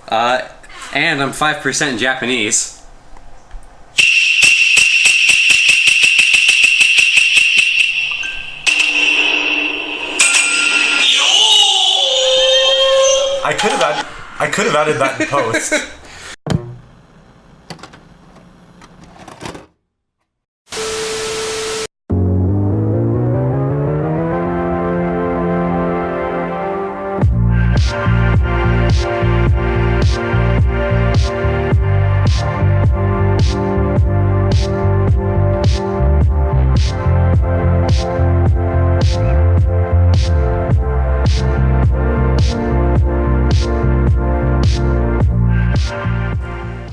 And I'm 5% Japanese. I could have added that in post.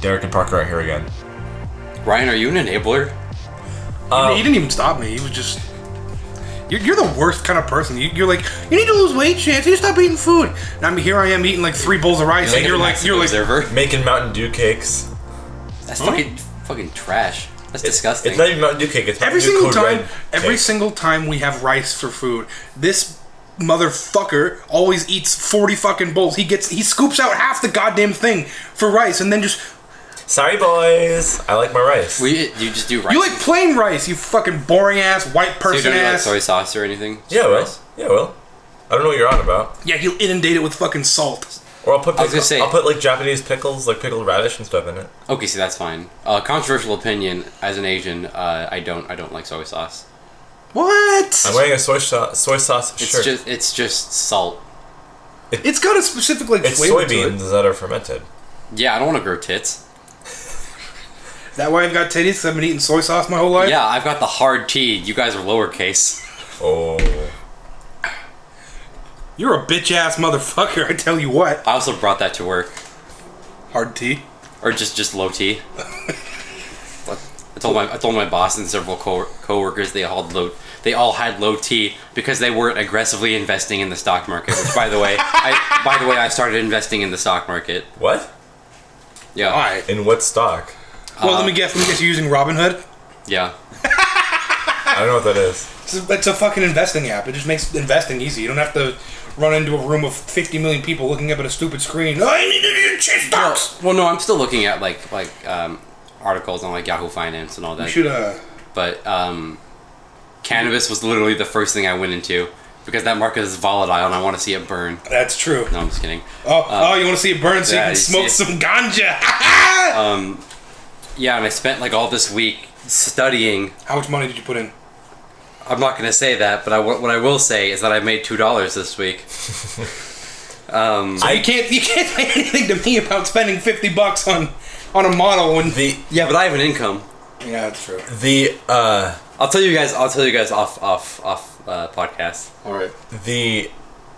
Derrick and Parker are here again. Ryan, are you an enabler? He didn't even stop me. He was just... You're the worst kind of person. You're like, you need to lose weight, Chance. You need to stop eating food. And here I am eating like 3 bowls of rice, and you're like, observer. Making Mountain Dew cakes. That's fucking trash. That's disgusting. It's not even Mountain Dew cake. It's every single time we have rice for food, this motherfucker always eats 40 fucking bowls. He scoops out half the goddamn thing for rice, and then just... Sorry, boys. I like my rice. You just do rice. You like plain rice, you fucking boring ass white person so you don't ass. do like soy sauce or anything? Yeah, well. I don't know what you're on about. Yeah, he'll inundate it with fucking salt. Or I'll put like Japanese pickles, like pickled radish and stuff in it. Okay, see, that's fine. Controversial opinion, as an Asian, I don't like soy sauce. What? I'm wearing a soy sauce shirt. It's just salt. It's got a specific flavor it's soybeans that are fermented. Yeah, I don't want to grow tits. Is that why I've got titties? 'Cause I've been eating soy sauce my whole life? Yeah, I've got the hard T. You guys are lowercase. Oh. You're a bitch-ass motherfucker, I tell you what. I also brought that to work. Hard T? Or just low T. I told my boss and several co-workers they all had low T because they weren't aggressively investing in the stock market. Which, by the way, I started investing in the stock market. What? Yeah. Why? In what stock? Well, let me guess. You're using Robinhood? Yeah. I don't know what that is. It's a fucking investing app. It just makes investing easy. You don't have to run into a room of 50 million people looking up at a stupid screen. Oh, I need to chase stocks. Well, no, I'm still looking at like articles on like Yahoo Finance and all that. You should But cannabis was literally the first thing I went into because that market is volatile and I want to see it burn. That's true. No, I'm just kidding. Oh, you want to see it burn so you can smoke some ganja? Yeah, and I spent like all this week studying. How much money did you put in? I'm not going to say that, but what I will say is that I made $2 this week. So you can't say anything to me about spending $50 on a model when yeah, but I have an income. Yeah, that's true. I'll tell you guys off podcast. All right. The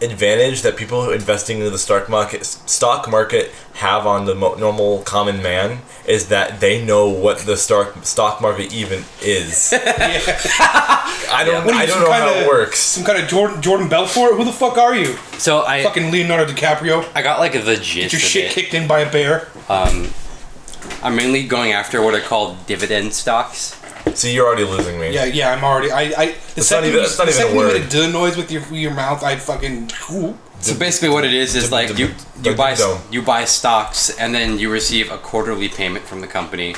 advantage that people investing in the stock market have on the normal common man is that they know what the stock market even is. I don't know how it works. Some kind of Jordan Belfort? Who the fuck are you? So fucking Leonardo DiCaprio. I got like the gist. Get your shit kicked in by a bear. I'm mainly going after what are called dividend stocks. See, you're already losing me. Yeah, I'm already. It's not even a word. You made a duh noise with your mouth. I fucking. So basically, what it is like you buy stocks and then you receive a quarterly payment from the company.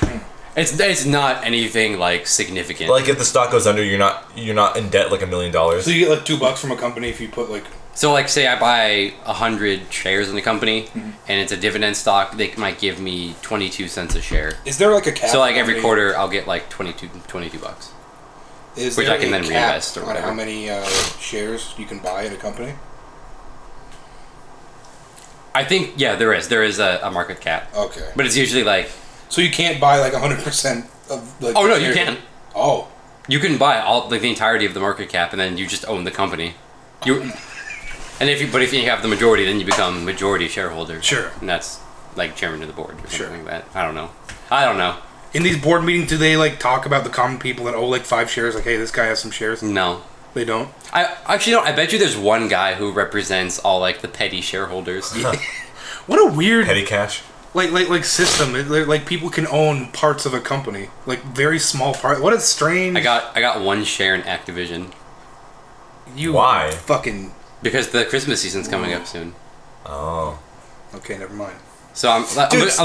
It's not anything like significant. Like if the stock goes under, you're not in debt like $1 million. So you get like $2 from a company if you put like. So like say I buy 100 shares in the company and it's a dividend stock, they might give me 22 cents a share. Is there like a cap? So like every quarter I'll get like $22. Which I can then reinvest or whatever. How many shares you can buy in a company? I think there is a market cap. Okay. But it's usually like. So you can't buy like 100% of like. Oh no, you can. Oh. You can buy all like the entirety of the market cap and then you just own the company. If you have the majority, then you become majority shareholder. Sure. And that's like chairman of the board or something like that. I don't know. In these board meetings, do they like talk about the common people that owe like 5 shares? Like, hey, this guy has some shares. No, they don't. I actually don't. I bet you there's one guy who represents all like the petty shareholders. What a weird petty cash. Like system. Like people can own parts of a company, like very small part. What a strange. I got 1 share in Activision. Why? Fucking. Because the Christmas season's coming up soon. Oh. Okay, never mind. So I'm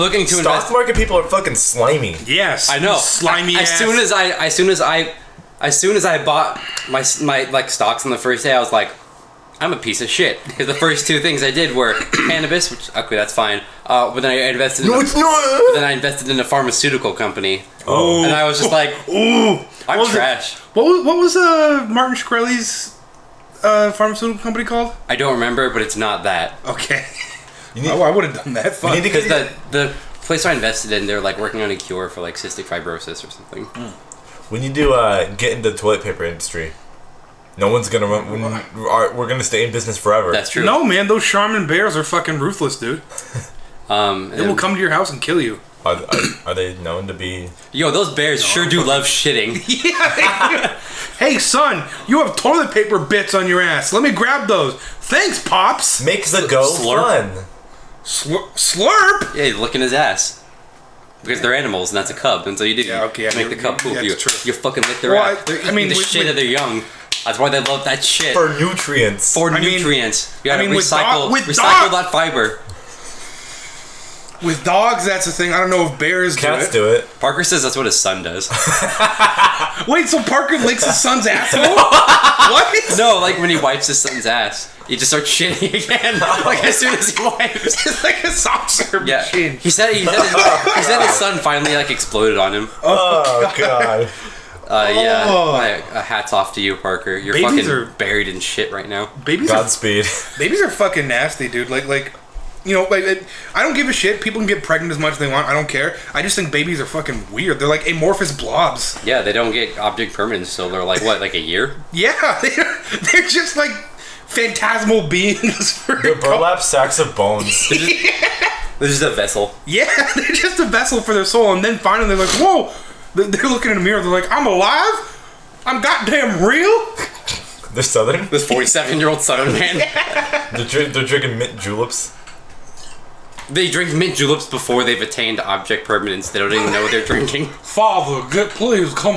looking to Stock invest. market people are fucking slimy. Yes, I know. slimy As ass. soon as I bought my like stocks on the first day, I was like, I'm a piece of shit, because the first two things I did were cannabis, which okay, that's fine. But then I invested. It's not. Then I invested in a pharmaceutical company. Oh. And I was just like, Ooh, I'm trash. What was Martin Shkreli's pharmaceutical company called? I don't remember, but it's not that. Okay. You need- I would have done that. Fuck. Because the place I invested in, they're like working on a cure for like cystic fibrosis or something. We need to get into the toilet paper industry. No one's gonna run. We're gonna stay in business forever. That's true. No, man, those Charmin bears are fucking ruthless, dude. They will come to your house and kill you. Are they known to be? Yo, those bears sure do love shitting. Yeah. Hey, son, you have toilet paper bits on your ass. Let me grab those. Thanks, Pops. Makes the go Slurp. fun. Slurp? Yeah, he's licking his ass. Because they're animals, and that's a cub, and so you do Yeah, okay, make the cub poop. yeah, You it's true. fucking lick their Well, ass. They're I mean, eating the with- shit of their young. That's why they love that shit. For nutrients. For I mean- nutrients. You gotta I mean, with recycle dog- that fiber. With dogs, that's the thing. I don't know if bears Cats do it. do it. Parker says that's what his son does. Wait, so Parker licks his son's asshole? What? No, like when he wipes his son's ass, he just starts shitting again. Like as soon as he wipes. It's like a soft serve Yeah. machine. He said his son finally like exploded on him. Oh god. Yeah. Oh. Hats off to you, Parker. You're Babies fucking are- buried in shit right now. Babies Godspeed. are fucking nasty, dude. Like, you know, like I don't give a shit. People can get pregnant as much as they want. I don't care. I just think babies are fucking weird. They're like amorphous blobs. Yeah, they don't get object permanence, so they're like what, like a year? Yeah, they're just like phantasmal beings. For They're burlap sacks of bones. They're just a vessel. Yeah, they're just a vessel for their soul. And then finally they're like, whoa. They're looking in a mirror. They're like, I'm alive. I'm goddamn real. They're southern. This 47-year-old southern man. They're drinking mint juleps. They drink mint juleps before they've attained object permanence. They don't even know what they're drinking. Father, please come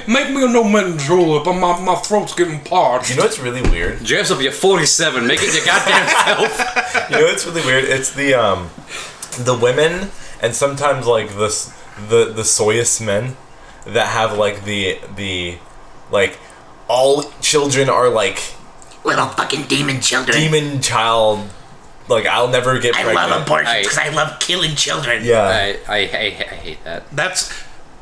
make me a no mint julep. My throat's getting parched. You know what's really weird? Dress up, you're 47. Make it your goddamn self. You know what's really weird? It's the women and sometimes like the soyous men that have like the like all children are like Little fucking demon children. demon child. Like I'll never get I pregnant. love abortion I- because I love killing children. Yeah. I hate that. That's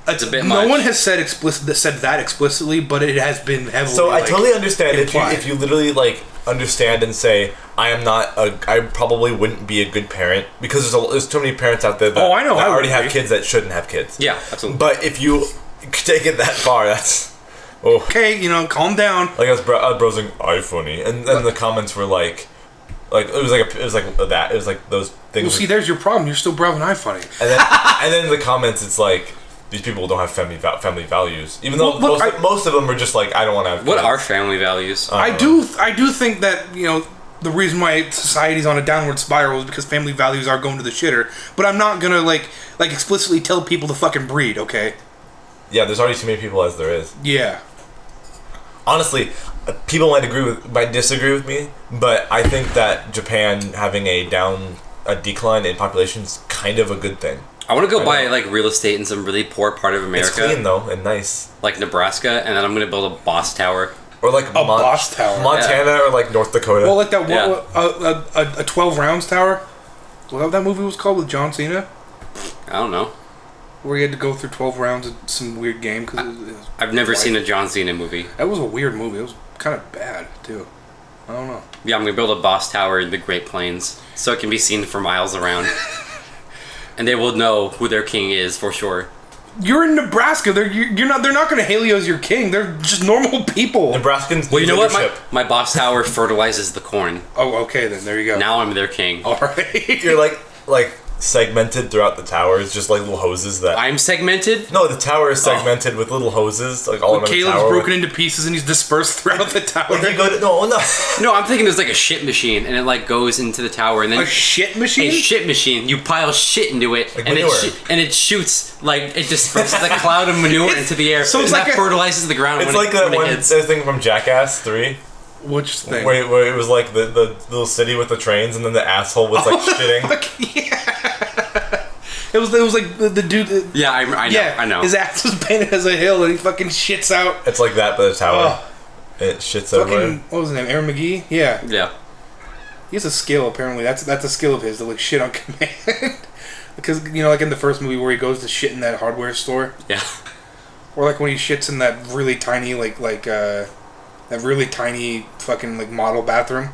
It's a bit no much. one has said that explicitly, but it has been heavily. So I like, totally understand implied. if you literally like understand and say I probably wouldn't be a good parent because there's too many parents out there that, Oh, I know, that I would already have agree. kids that shouldn't have kids. Yeah, absolutely. But if you take it that far, that's Okay, calm down. like I was browsing iPhoney, and then the comments were like it was like those things. Well, see, there's your problem. You're still browsing iFunny. and then in the comments, it's like these people don't have family values, even though Well, look, most of them are just like I don't want to have. What kids. are family values? I do think that the reason why society's on a downward spiral is because family values are going to the shitter. But I'm not gonna like explicitly tell people to fucking breed. Okay? Yeah, there's already too many people as there is. Yeah. Honestly, people might disagree with me, but I think that Japan having a decline in population is kind of a good thing. I want to go buy like real estate in some really poor part of America, It's clean though and nice, like Nebraska, and then I'm gonna build a boss tower. or like A boss tower. Montana, or like North Dakota. Well, like that Yeah. a 12 rounds tower. What that movie was called with John Cena, I don't know. where he had to go through 12 rounds of some weird game because I've never seen a John Cena movie. that was a weird movie. It was kind of bad too. I don't know. Yeah, I'm gonna build a boss tower in the Great Plains so it can be seen for miles around, and they will know who their king is for sure. You're in Nebraska. They're not going to hail you as your king. They're just normal people. Nebraskans. Well, you know what? leadership. My boss tower fertilizes the corn. Oh, okay then. There you go. Now I'm their king. All right. You're like segmented throughout the towers, just like little hoses that. I'm segmented. No, the tower is segmented with little hoses, like all around the Caleb's tower. broken into pieces and he's dispersed throughout the tower. Like you go to no. No, I'm thinking there's like a shit machine, and it like goes into the tower, and then A shit machine? a shit machine. You pile shit into it, Like and manure. it shoots like it disperses a cloud of manure into the air. So it's and like that a- fertilizes the ground. It's when like it, that when one it hits. thing from Jackass 3, Which thing? Where it was like the little city with the trains, and then the asshole was like shitting. Yeah. It was like the dude. Yeah, I know. His ass was painted as a hill, and he fucking shits out. It's like that, but a tower. It shits everywhere. What was his name? Aaron McGee. Yeah. Yeah. He has a skill apparently. That's a skill of his to like shit on command. Because like in the first movie where he goes to shit in that hardware store. Yeah. Or like when he shits in that really tiny that really tiny fucking like model bathroom.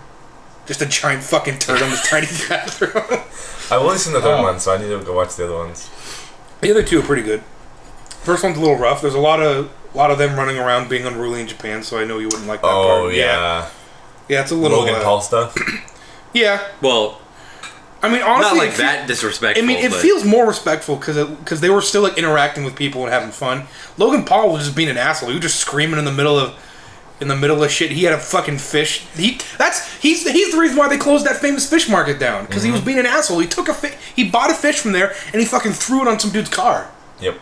Just a giant fucking turd on this tiny bathroom. I've only seen the third one, so I need to go watch the other ones. The other two are pretty good. First one's a little rough. There's a lot of them running around being unruly in Japan, so I know you wouldn't like that part. Oh yeah. Yeah, it's a little Logan Paul stuff. Yeah. Well, I mean, honestly, not like that disrespectful. I mean, it feels more respectful because they were still like interacting with people and having fun. Logan Paul was just being an asshole. He was just screaming in the middle of shit. He had a fucking fish. He's the reason why they closed that famous fish market down because he was being an asshole. He bought a fish from there and he fucking threw it on some dude's car. Yep.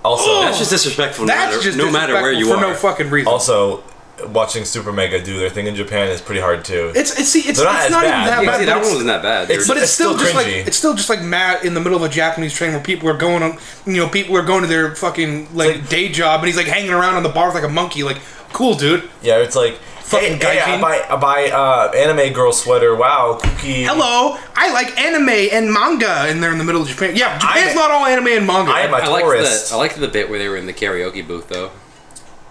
Also, that's just disrespectful. No matter where you are, for no fucking reason. Also, watching Super Mega do their thing in Japan is pretty hard too. It's not even that bad. That one wasn't that bad. But it's still just cringy. it's still just like Matt in the middle of a Japanese train where people are going on, people are going to their fucking like day job, and he's like hanging around on the bar like a monkey. Like, cool, dude. Yeah, it's like, hey, I buy anime girl sweater. Wow, cookie. Hello, I like anime and manga, and they're in the middle of Japan. Yeah, Japan's not all anime and manga. I am a tourist. I liked the bit where they were in the karaoke booth, though.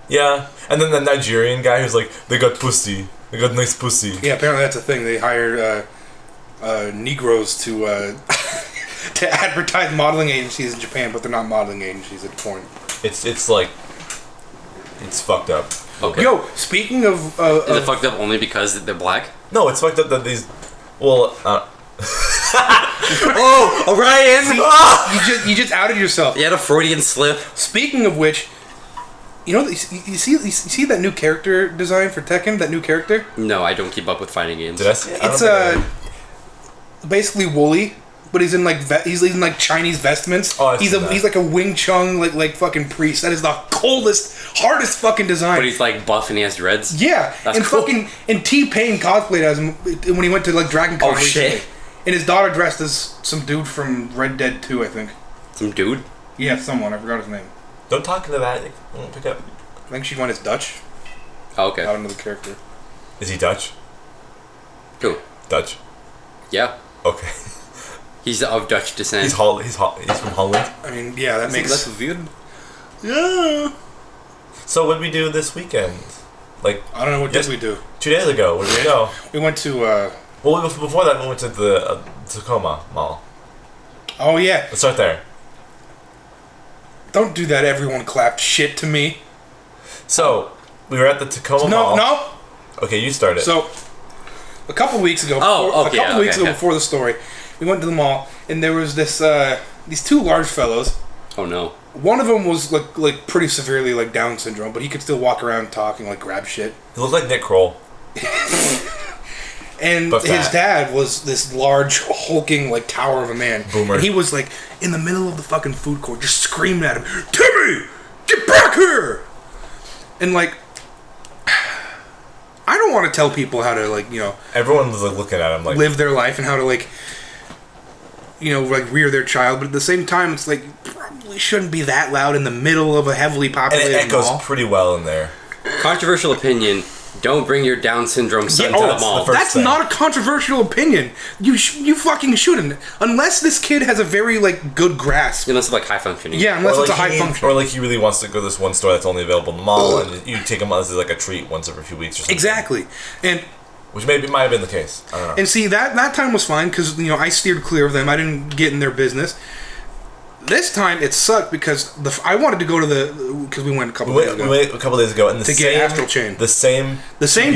Yeah, and then the Nigerian guy who's like, they got pussy. They got nice pussy. Yeah, apparently that's a thing. They hired Negroes to to advertise modeling agencies in Japan, but they're not modeling agencies at porn. It's like, it's fucked up. Okay. Yo, speaking of... Is it fucked up only because they're black? No, it's fucked up that these... Well, Oh, Orion! You just outed yourself. You had a Freudian slip. Speaking of which, you see that new character design for Tekken? That new character? No, I don't keep up with fighting games. did I see? It's basically Wooly, but he's in like he's in like Chinese vestments. Oh, he's like a Wing Chun like fucking priest. That is the coldest, hardest fucking design. But he's like buff and he has dreads? Yeah, That's and cool. and T-Pain cosplayed as him when he went to like Dragon Con. Oh, shit. recently. And his daughter dressed as some dude from Red Dead 2, I think. Some dude? Yeah, someone. I forgot his name. Don't talk into that. It won't pick up. I think she went as Dutch. Oh, okay. I don't know the character. Is he Dutch? Cool. Dutch. Yeah. Okay. He's of Dutch descent. He's from Holland. I mean, yeah, that makes... That's weird. Yeah. So what did we do this weekend? Like, I don't know, what did we do? 2 days ago, where did we go? We went to, Well, before that, we went to the Tacoma Mall. oh yeah. Let's start there. Don't do that, everyone clapped shit to me. So, we were at the Tacoma Mall. No. Okay, you started. So, a couple weeks ago, before the story, we went to the mall, and there was these two large fellows. Oh no. One of them was like pretty severely like Down syndrome, but he could still walk around talking, like grab shit. He looked like Nick Kroll. And his dad was this large, hulking, like, tower of a man. Boomer. And he was, like, in the middle of the fucking food court, just screaming at him, "Timmy! Get back here!" And, like, I don't want to tell people how to, like, Everyone was, like, looking at him, like... live their life and how to, like, like, rear their child. But at the same time, it's, like, you probably shouldn't be that loud in the middle of a heavily populated And it echoes mall. pretty well in there. Controversial opinion. Don't bring your Down syndrome son to the mall. That's not a controversial opinion. You fucking shouldn't. Unless this kid has a very, like, good grasp. Unless it's like high functioning. Yeah, unless it's a high function. Or like he really wants to go to this one store that's only available in the mall, and you take him as like a treat once every few weeks or something. Exactly. And which might have been the case. I don't know. And see, that time was fine because, I steered clear of them. I didn't get in their business. This time it sucked because I wanted to go to because we went a couple days ago. We went a couple days ago, and to get Astral Chain. The same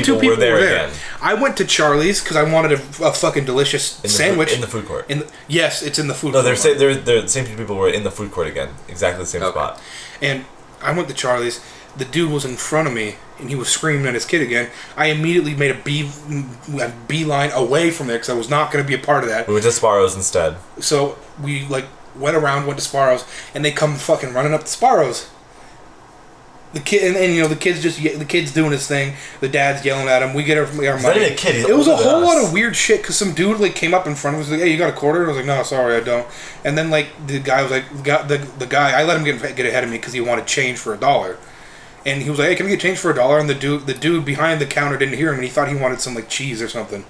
two people were there. Again. I went to Charlie's because I wanted a fucking delicious sandwich in the food court. Yes, it's in the food court. No, they're the same people were in the food court again, exactly the same spot. And I went to Charlie's. The dude was in front of me, and he was screaming at his kid again. I immediately made a beeline away from there because I was not going to be a part of that. We went to Sparrow's instead. So we went to Sparrow's, and they come fucking running up to Sparrow's. The kid and you know the kid's doing his thing. The dad's yelling at him. We get our money. not even a kid. He's it was a older than whole us. lot of weird shit because some dude like came up in front of us like, "Hey, you got a quarter?" And I was like, "No, sorry, I don't." And then like the guy was like, the guy I let him get ahead of me because he wanted change for $1. And he was like, "Hey, can we get change for $1?" And the dude behind the counter didn't hear him, and he thought he wanted some like cheese or something,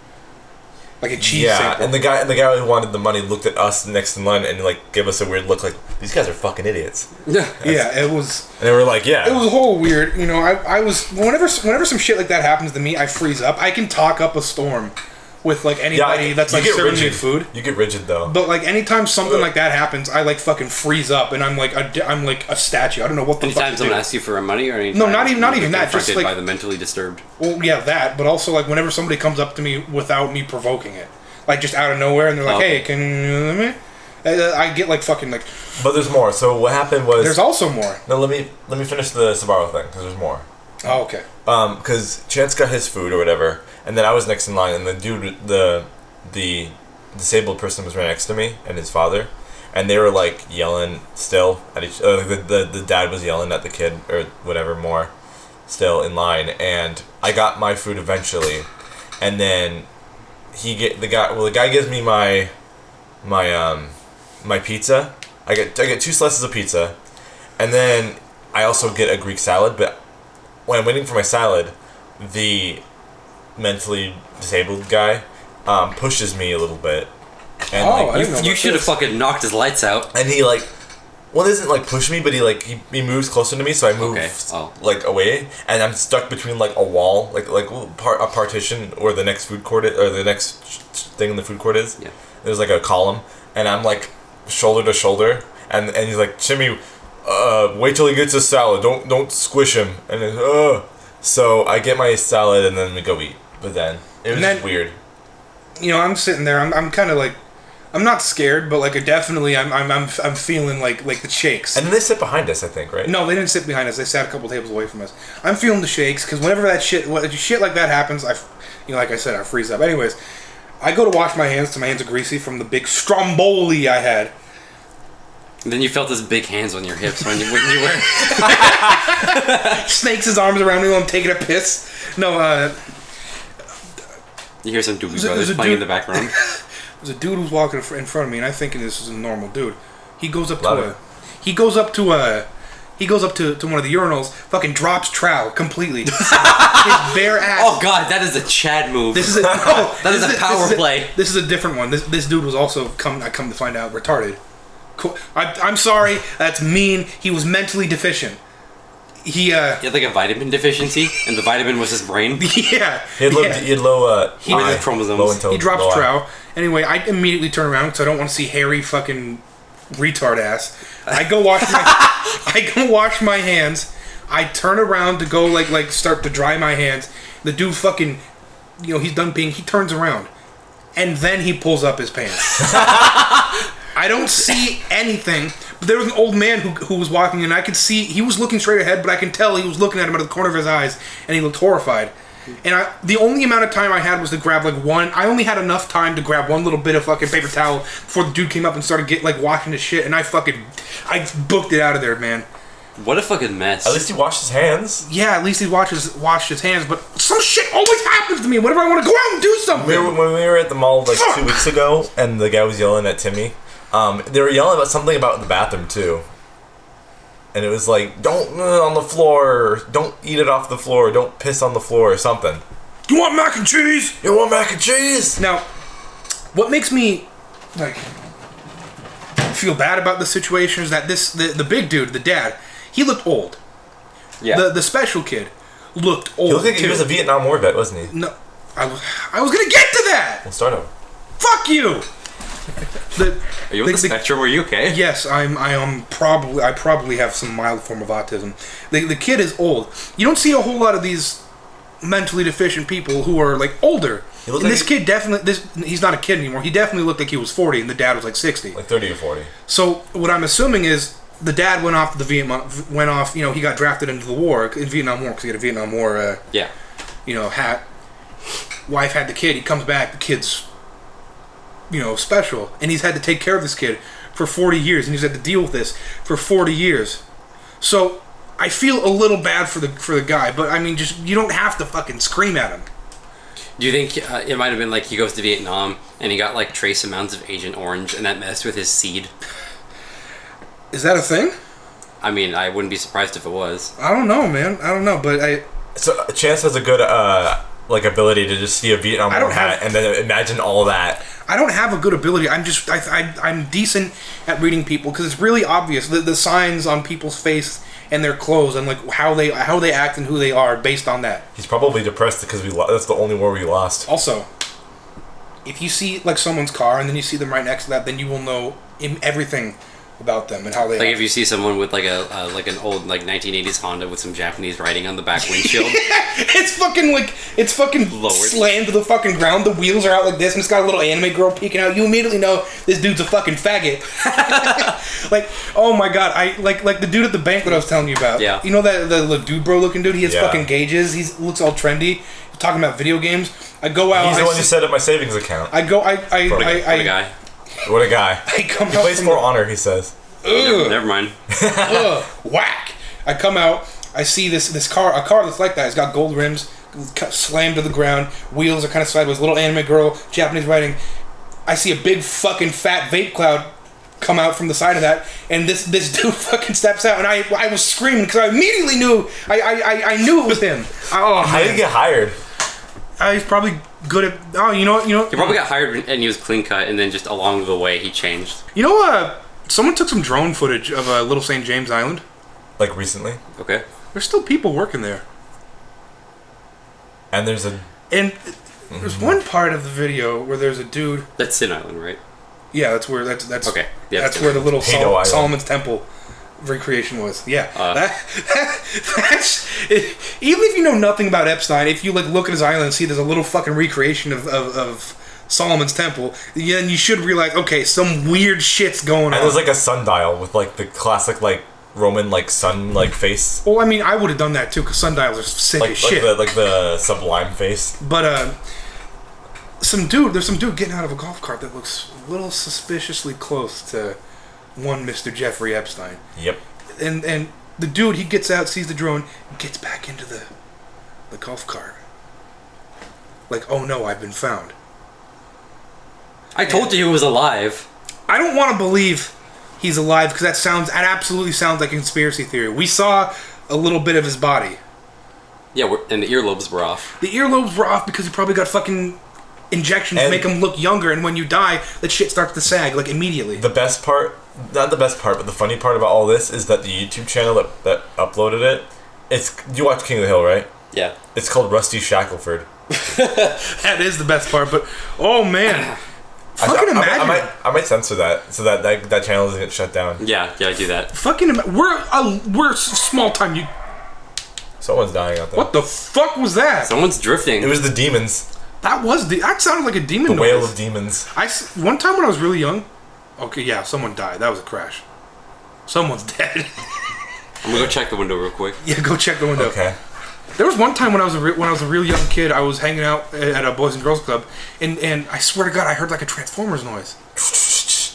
like a cheese sample. And the guy who wanted the money looked at us next in line and like gave us a weird look, like these guys are fucking idiots. Yeah, it was. And they were like, yeah, It was a whole weird. You know, I was whenever some shit like that happens to me, I freeze up. I can talk up a storm with like anybody that's like serving me food. You get rigid though. But like anytime something like that happens, I like fucking freeze up and I'm like a statue. I don't know what the fuck. Anytime someone asks you for money or anything. No, not even that. Just like by the mentally disturbed. Well, yeah, that. But also like whenever somebody comes up to me without me provoking it, like just out of nowhere, and they're like, "Hey, can you?" I get like fucking like. But there's more. So what happened was. There's also more. No, let me finish the Sbarro thing because there's more. Oh, okay. Because Chance got his food or whatever, and then I was next in line, and the dude, the disabled person was right next to me, and his father, and they were like yelling still at each. The dad was yelling at the kid or whatever more, still in line, and I got my food eventually, and then the guy gives me my pizza. I get 2 slices of pizza, and then I also get a Greek salad, but when I'm waiting for my salad, the mentally disabled guy pushes me a little bit, and I didn't know You about should have this. fucking knocked his lights out. and he like, well, it doesn't like push me, but he moves closer to me, so I move like away, and I'm stuck between like a wall, like a partition, or the next food court or the next thing in the food court is. Yeah. There's like a column, and I'm like shoulder to shoulder, and he's like, Jimmy, wait till he gets his salad. Don't squish him. And then, so I get my salad and then we go eat. But then it was weird. You know, I'm sitting there. I'm kind of like, I'm not scared, but like I'm feeling like the shakes. And then they sit behind us, I think, right? No, they didn't sit behind us. They sat a couple tables away from us. I'm feeling the shakes because whenever that shit like that happens, like I said, I freeze up. Anyways, I go to wash my hands. My hands are greasy from the big stromboli I had. And then you felt his big hands on your hips when you were. Snakes his arms around me while I'm taking a piss. No, You hear some Doobie there's Brothers a playing in dude- the background. there's a dude who's walking in front of me, and I'm thinking this is a normal dude. He goes up Love to it. he goes up to one of the urinals, fucking drops trowel completely. His bare ass. Oh god, that is a Chad move. This is a That is a power play. This is a different one. This dude was also I come to find out retarded. Cool. I'm sorry. That's mean. He was mentally deficient. He He had like a vitamin deficiency, and the vitamin was his brain. yeah. He had low had chromosomes. low intel- He drops low eye. trowel. Anyway, I immediately turn around because I don't want to see hairy fucking retard ass. I go wash my hands. I turn around to go like start to dry my hands. The dude fucking, he's done peeing. He turns around, and then he pulls up his pants. I don't see anything. But there was an old man who was walking, and I could see he was looking straight ahead, but I can tell he was looking at him out of the corner of his eyes, and he looked horrified. And the only amount of time I had was to grab I only had enough time to grab one little bit of fucking paper towel before the dude came up and started washing his shit, and I booked it out of there, man. What a fucking mess. At least he washed his hands. Yeah, at least he washed his hands, but some shit always happens to me whenever I want to go out and do something. When we were at the mall 2 weeks ago, and the guy was yelling at Timmy, they were yelling about something about the bathroom too. And it was like, don't on the floor, don't eat it off the floor, don't piss on the floor or something. You want mac and cheese? You want mac and cheese? Now, what makes me feel bad about the situation is that the big dude, the dad, he looked old. Yeah. The special kid looked old. He looked like too. he was a Vietnam War vet, wasn't he? No, I was gonna get to that. We'll start over. Fuck you. Are you on the spectrum? Are you okay? Yes, I probably have some mild form of autism. The kid is old. You don't see a whole lot of these mentally deficient people who are older. And this kid definitely he's not a kid anymore. He definitely looked like he was 40 and the dad was 60. Like 30 or 40. So what I'm assuming is the dad went off he got drafted into the war in Vietnam War because he had a Vietnam War hat. Wife had the kid. He comes back. The kid's special, and he's had to take care of this kid for 40 years, and he's had to deal with this for 40 years. So I feel a little bad for the guy, but I mean, just you don't have to fucking scream at him. Do you think it might have been like he goes to Vietnam and he got like trace amounts of Agent Orange and that messed with his seed? Is that a thing? I mean, I wouldn't be surprised if it was. I don't know, man. I don't know, but So Chance has a good like ability to just see a Vietnam War hat and then imagine all that. I don't have a good ability. I'm decent at reading people because it's really obvious the signs on people's face and their clothes and like how they act and who they are based on that. He's probably depressed because that's the only war we lost. Also, if you see like someone's car and then you see them right next to that, then you will know everything about them and how they like are. If you see someone with like an old like 1980s Honda with some Japanese writing on the back windshield. it's fucking lowered, slammed to the fucking ground. The wheels are out like this, and it's got a little anime girl peeking out. You immediately know this dude's a fucking faggot. Like, oh my god, I like the dude at the bank that I was telling you about. Yeah. You know that the dude bro looking dude. He has fucking gauges. He looks all trendy. He's talking about video games. I go out. He's the one who set up my savings account. I go. What a guy. What a guy. I come he out plays For Honor, he says. Never mind. Whack! I come out. I see this car. A car that's like that. It's got gold rims, slammed to the ground. Wheels are kind of sideways. Little anime girl, Japanese writing. I see a big fucking fat vape cloud come out from the side of that, and this dude fucking steps out, and I was screaming because I immediately knew I knew it was him. Oh, how did he get hired? He's probably good at. Oh, you know what? He probably got hired and he was clean cut, and then just along the way he changed. You know, someone took some drone footage of Little St. James Island. Like recently? Okay. There's still people working there. And there's one part of the video where there's a dude. That's Sin Island, right? Yeah, that's where that's okay. Yeah, that's where the little Island. Solomon's Temple recreation was. Yeah, that's even if you know nothing about Epstein, if you like look at his island and see there's a little fucking recreation of Solomon's Temple, then you should realize, okay, some weird shit's going on. And there's like a sundial with like the classic like Roman like sun like face. Well, I mean, I would have done that too because sundials are sick as shit. Like the sublime face. But there's some dude getting out of a golf cart that looks a little suspiciously close to one Mr. Jeffrey Epstein. Yep. And the dude, he gets out, sees the drone, gets back into the golf cart. Like, oh no, I've been found. I told you he was alive. I don't want to believe he's alive because that absolutely sounds like a conspiracy theory. We saw a little bit of his body. Yeah, and the earlobes were off. The earlobes were off because he probably got fucking injections to make him look younger, and when you die, that shit starts to sag, like, immediately. The best part, not the best part, but the funny part about all this is that the YouTube channel that uploaded it, you watch King of the Hill, right? Yeah. It's called Rusty Shackelford. That is the best part, but, oh man. Fucking imagine. I might censor that so that channel doesn't get shut down. Yeah, do that. Fucking we're small time. Someone's dying out there. What the fuck was that? Someone's drifting. It was the demons. That sounded like a demon. The wail of demons. One time when I was really young. Okay, yeah, someone died. That was a crash. Someone's dead. I'm gonna go check the window real quick. Yeah, go check the window. Okay. There was one time when I was a real young kid. I was hanging out at a Boys and Girls Club, and I swear to God, I heard like a Transformers noise.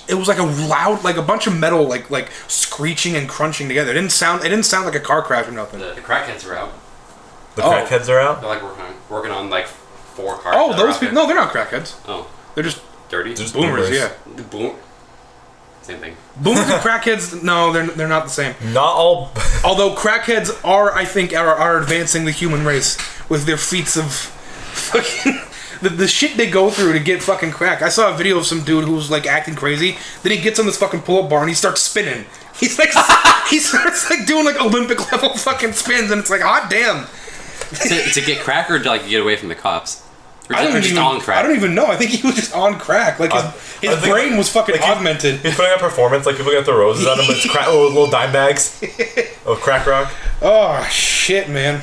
It was like a loud, like a bunch of metal, like screeching and crunching together. It didn't sound like a car crash or nothing. The crackheads are out. The crackheads are out? They're like working on like 4 cars. Oh, those people? No, they're not crackheads. Oh, they're just dirty. Just boomers. Yeah. Boom. Same thing. Boomers and crackheads, no, they're not the same. Not all. Although crackheads I think are advancing the human race with their feats of fucking the shit they go through to get fucking crack. I saw a video of some dude who was like acting crazy. Then he gets on this fucking pull-up bar and he starts spinning. He's like he starts like doing like Olympic level fucking spins, and it's like, hot damn. to get crack or to like get away from the cops? I don't even know. I think he was just on crack. Like his brain was fucking augmented. He's putting on performance. Like people got the roses on him, but it's little dime bags of crack rock. Oh shit, man!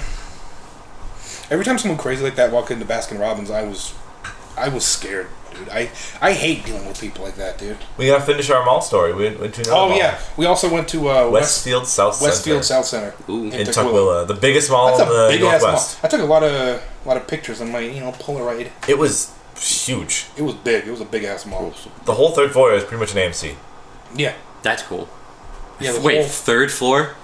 Every time someone crazy like that walked into Baskin Robbins, I was scared, dude. I hate dealing with people like that, dude. We gotta finish our mall story. We went to another mall. Yeah, we also went to Westfield South Center. Ooh. In Tukwila, the biggest mall in the Northwest. I took a lot of pictures on my Polaroid. It was huge. It was big. It was a big ass mall. The whole 3rd floor is pretty much an AMC. Yeah. That's cool. Yeah. Wait, 3rd floor?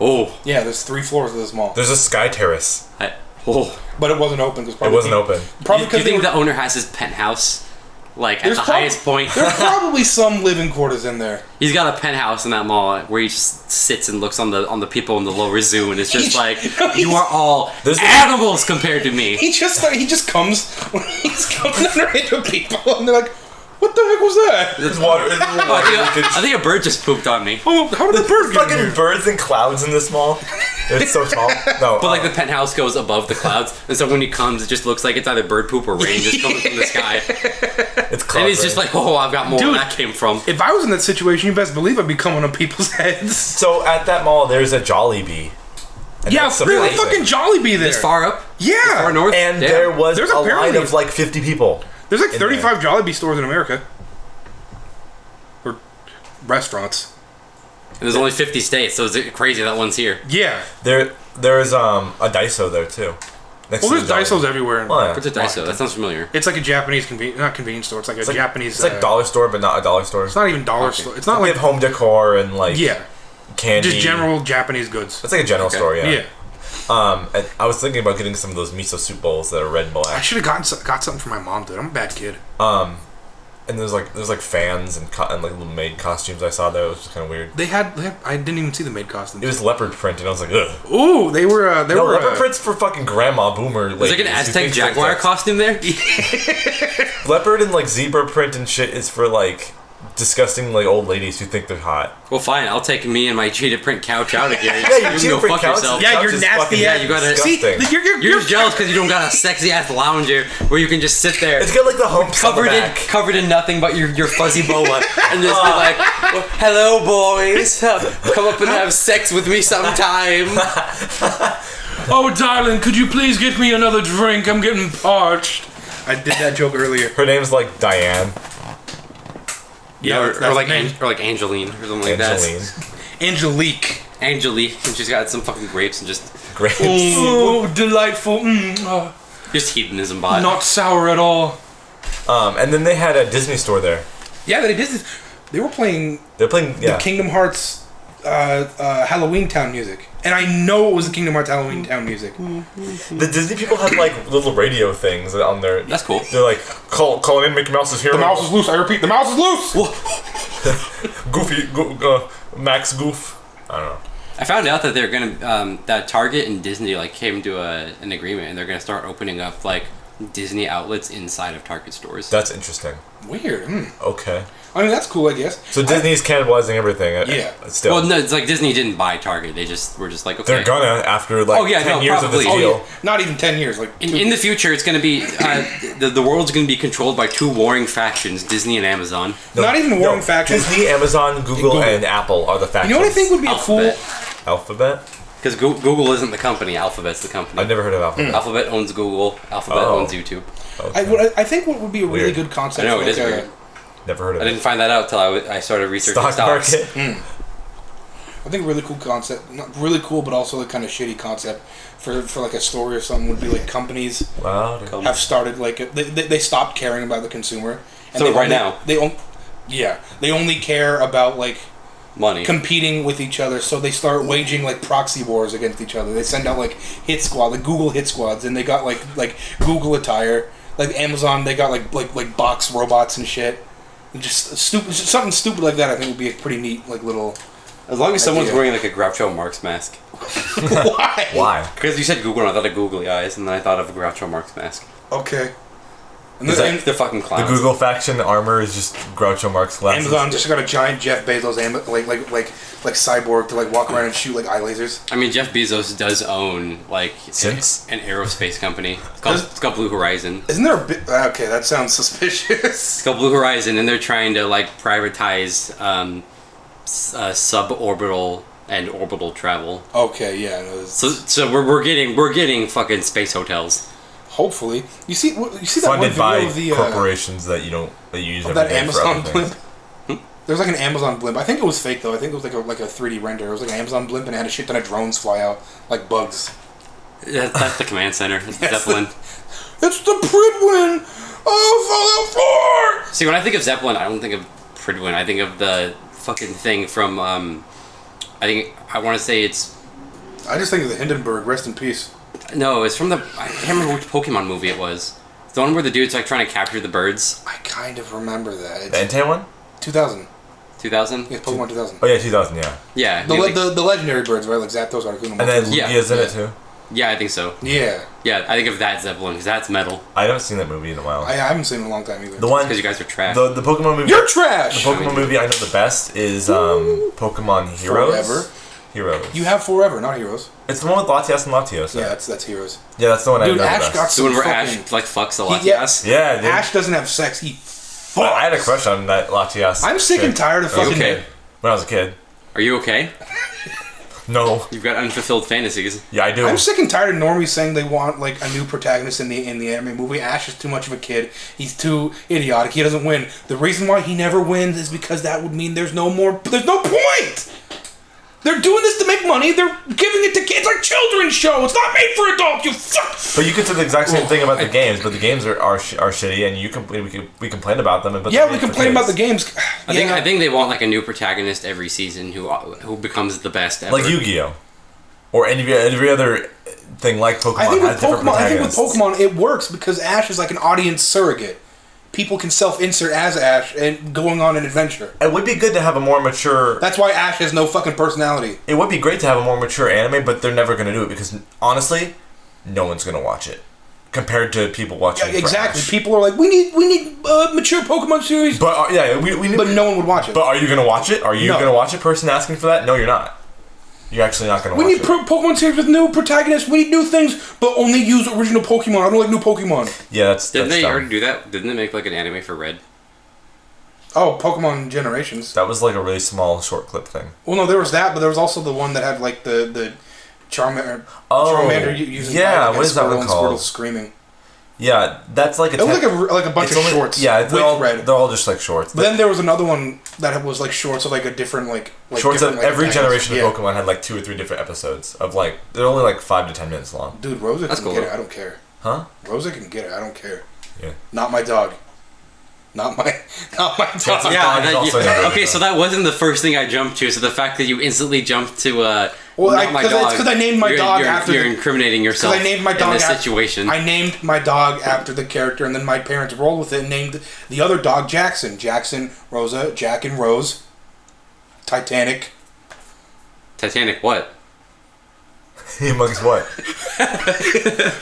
Oh. Yeah, there's 3 floors of this mall. There's a Sky Terrace. But it wasn't open. It wasn't open. Probably Do you because think the owner has his penthouse, like, at the highest point? There's probably some living quarters in there. He's got a penthouse in that mall where he just sits and looks on the people in the lower zoo, and it's just like, you are all animals compared to me. He just comes when he's coming under into people, and they're like, "What the heck was that?" There's water. I think a bird just pooped on me. Oh, how did the bird get in Fucking here? birds and clouds in this mall. It's so tall. No, But like the penthouse goes above the clouds, and so when he comes, it just looks like it's either bird poop or rain just coming from the sky. it's cloud And he's rain. just like, oh, I've got more Dude, where that came from. If I was in that situation, you best believe I'd be coming on people's heads. So at that mall, there's a Jollibee. And Yeah, that's there's a surprising. fucking Jollibee there. This far up? Yeah. This far north? And Yeah. there was There's a line apparently- of like 50 people. There's like in 35 Jollibee stores in America. Or restaurants. And there's only 50 states, so it's crazy that one's here. Yeah. There's a Daiso there too. Next Well, to there's the Daisos Jollibee. everywhere. Well, yeah. What's a Daiso? That sounds familiar. It's like a Japanese not convenience store. It's like a Japanese. It's like dollar store, but not a dollar store. It's not even dollar store. It's not They like have home decor and like yeah, candy. just general Japanese goods. It's like a general store, yeah. Yeah. And I was thinking about getting some of those miso soup bowls that are red and I black. should have got something for my mom, dude. I'm a bad kid. And there's like fans and like little maid costumes I saw there. It was just kind of weird. They had. I didn't even see the maid costumes. It was leopard print, and I was like, ugh. Ooh, they were. No, leopard print's for fucking grandma boomer. There's like an Aztec jaguar costume there? Leopard and like zebra print and shit is for like disgusting like old ladies who think they're hot. Well, fine. I'll take me and my cheetah print couch out of here. Yeah, your You cheetah go print fuck couch. yourself. Yeah, couch you're is nasty fucking ass. you gotta- disgusting. See, You're just jealous because you don't got a sexy ass lounger where you can just sit there It's got like the humps on the back. covered in nothing but your fuzzy boa and just be like, well, hello boys, come up and have sex with me sometime. oh, darling, could you please get me another drink? I'm getting parched. I did that joke earlier. Her name's like Diane. Yeah, that's or like the name. or like Angeline or something like Angeline. that. Angelique. Angelique, and she's got some fucking grapes and just Grapes. Oh, delightful. just hedonism bot. Not sour at all. And then they had a Disney store there. Yeah, they did this. They were playing They're playing the yeah. Kingdom Hearts Halloween Town music. And I know it was the Kingdom Hearts Halloween Town music. The Disney people had like little radio things on their. That's cool. They're like, call in, Mickey Mouse is here. The mouse is loose. I repeat, the mouse is loose. Goofy, Max Goof. I don't know. I found out that they're gonna that Target and Disney like came to an agreement, and they're gonna start opening up like Disney outlets inside of Target stores. That's interesting. Weird. Okay. I mean, that's cool, I guess. So Disney's cannibalizing everything. Yeah. Still. Well, no, it's like Disney didn't buy Target. They just were just like, okay. They're gonna after like Oh, yeah, 10 no, years of this probably. deal. Oh, yeah. Not even 10 years. Like In the future, it's gonna be the world's gonna be controlled by two warring factions: Disney and Amazon. Not even warring factions. Disney, Amazon, Google, Google. and Apple are the factions. You know what I think would be Alphabet. a cool... Alphabet? Because Google isn't the company. Alphabet's the company. I've never heard of Alphabet. Alphabet owns Google. Alphabet Oh. owns YouTube. I think what would be a really Weird. good concept. I know, for it is like a- weird. Never heard of I it. didn't find that out till I started researching Stock stocks. market. I think a really cool concept. Not really cool, but also a kind of shitty concept for like a story or something would be like companies Wow. have started like they stopped caring about the consumer. So they right only, now. they only care about like Money. competing with each other. So they start waging like proxy wars against each other. They send out like hit squad, like Google hit squads, and they got like Google attire. Like Amazon, they got like box robots and shit. And just something stupid like that. I think would be a pretty neat like little. As long as someone's idea. wearing like a Groucho Marx mask. Why? Why? Because you said Google, and I thought of googly eyes, and then I thought of a Groucho Marx mask. Okay. And Is then that- They're fucking The clowns. Google faction armor is just Groucho Marx glasses. Amazon just got a giant Jeff Bezos like cyborg to like walk around and shoot like eye lasers. I mean, Jeff Bezos does own like Since? an aerospace company. It's called Blue Horizon. Isn't there a bit? Okay, that sounds suspicious. It's called Blue Horizon, and they're trying to like privatize suborbital and orbital travel. Okay, yeah. No, So we're getting fucking space hotels. hopefully, you see that one Funded video by of the corporations that you use of every that day for Amazon other blimp. things. There's like an Amazon blimp. I think it was fake though. I think it was like a 3D render. It was like an Amazon blimp and it had a shit ton of drones fly out like bugs. That's the command center. It's the Yes. Zeppelin. It's the Pridwin of Fallout 4. See, when I think of Zeppelin, I don't think of Pridwin. I think of the fucking thing from I want to say it's I just think of the Hindenburg. Rest in peace. No, it's from the. I can't remember which Pokemon movie it was. The one where the dude's like trying to capture the birds. I kind of remember that. It's The Entei one? 2000. 2000. Yeah, Pokemon 2000. Oh yeah, 2000. Yeah. Yeah. The legendary birds, right? Like Zapdos, Articuno. And then Yeah. Lugia's in it too. Yeah, I think so. Yeah. Yeah, I think of that Zeppelin because that's metal. I haven't seen that movie in a while. I haven't seen it in a long time either. The one, Because you guys are trash. the Pokemon movie. You're trash! The Pokemon movie I know the best is Pokemon Heroes. Forever. Heroes. You have Forever, not Heroes. It's the one with Latias and Latios. Yeah, that's Heroes. Yeah, that's the one I know Dude, the Ash best. got the some one where fucking... Ash like fucks a lot. Yes. Yeah, dude. Ash doesn't have sex. He Well, I fucks. had a crush on that Latias. I'm sick and tired of Are you fucking... okay? When I was a kid. Are you okay? No. You've got unfulfilled fantasies. Yeah, I do. I'm sick and tired of normies saying they want like a new protagonist in the anime movie. Ash is too much of a kid. He's too idiotic. He doesn't win. The reason why he never wins is because that would mean there's no point. They're doing this to make money. They're giving it to kids. It's like children's show. It's not made for adults. You fuck. But you could say the exact same thing about the games. But the games are shitty, and we complain about them. But Yeah, we complain about the games. I think they want like a new protagonist every season who becomes the best ever. like Yu-Gi-Oh, or every other thing like Pokemon I think with has different Pokemon, protagonists. it works because Ash is like an audience surrogate. People can self-insert as Ash and going on an adventure. It would be good to have a more mature. That's why Ash has no fucking personality. It would be great to have a more mature anime, but they're never going to do it because honestly, no one's going to watch it compared to people watching. Yeah, for exactly. Ash. People are like, we need mature Pokemon series, But we need. but no one would watch it. But are you going to watch it? Are you No. going to watch it? Person asking for that? No, you're not. You're actually not going to We watch need it. Pokemon series with new protagonists. We need new things, but only use original Pokemon. I don't like new Pokemon. Yeah, that's Didn't they dumb. already do that? Didn't they make like an anime for Red? Oh, Pokemon Generations. That was like a really small short clip thing. Well, no, there was that, but there was also the one that had like the Charmander. Oh, Charmander using yeah, Bite what is that Squirtle one and called? Squirtle screaming. Yeah, that's like a. It was like a bunch it's of only- shorts. Yeah, with they're all Red. they're all just like shorts. But then there was another one that was like shorts of like a different Shorts of different, every like, generation yeah. of Pokemon had like 2 or 3 different episodes of like they're only like 5 to 10 minutes long. Dude, Rosa That's can cool. get it. I don't care. Huh? Rosa can get it. I don't care. Yeah. Not my dog. Not my dog. Chances Yeah. dog is also never Okay, good. so that wasn't the first thing I jumped to. So the fact that you instantly jumped to Well, not my it's dog, 'cause I named my dog after You're the- incriminating yourself. Because I named my dog in this after, situation. I named my dog after the character, and then my parents rolled with it and named the other dog Jackson. Jackson, Rosa, Jack and Rose. Titanic. Titanic, what? Humongous what?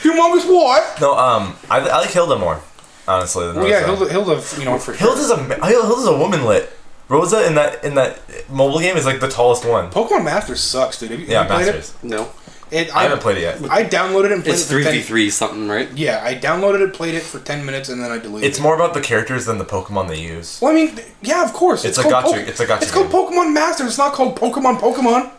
Humongous what? No, I like Hilda more, honestly. Than Well, yeah, Rosa. Hilda, for sure. Hilda's a woman lit. Rosa in that mobile game is like the tallest one. Pokemon Masters sucks, dude. Have you played Masters. No. it? I haven't played it yet. I downloaded it and played It's it for 10 3v3 something, right? Yeah, I downloaded it, played it for 10 minutes, and then I deleted it. It's more about the characters than the Pokemon they use. Well, I mean, yeah, of course. It's a called gacha- it's a gacha It's called game. Pokemon Masters. It's not called Pokemon.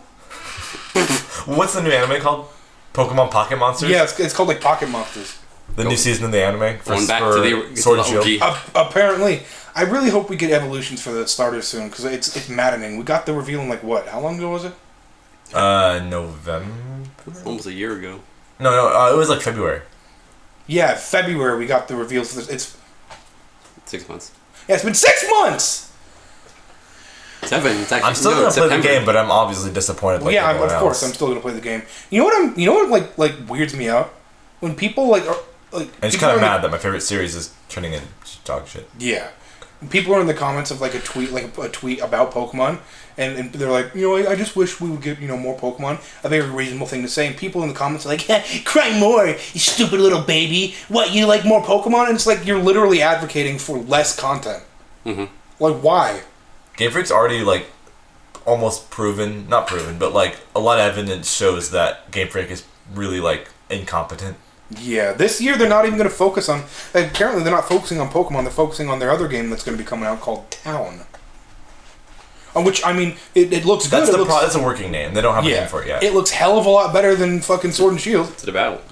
What's the new anime called? Pokemon Pocket Monsters? Yeah, it's called like Pocket Monsters. The new season of the anime for, Going back for to the Sword and to the Shield. OG. Apparently, I really hope we get evolutions for the starters soon because it's maddening. We got the reveal in like what? How long ago was it? November? Almost a year ago. No, it was like February. Yeah, February we got the reveal for this. It's 6 months. yeah, it's been 6 months. 7. It's actually. I'm still no, gonna it's play September. the game, but I'm obviously disappointed. Well, Like yeah, everyone of course, else. I'm still gonna play the game. You know what like weirds me out when people like are like. I'm just people kind of are in mad that my favorite series is turning into dog shit. Yeah. People are in the comments of like a tweet about Pokemon, and they're like, I just wish we would get more Pokemon. A very reasonable thing to say. And people in the comments are like, cry more, you stupid little baby. What, you like more Pokemon? And it's like you're literally advocating for less content. Mm-hmm. Like, why? Game Freak's already like almost proven, not proven, but like a lot of evidence shows that Game Freak is really like incompetent. Yeah, this year they're not even going to focus on. Apparently, they're not focusing on Pokemon. They're focusing on their other game that's going to be coming out called Town. On which, I mean, it looks good. That's a working name. They don't have a name for it yet. It looks hell of a lot better than fucking Sword and Shield. What's it about?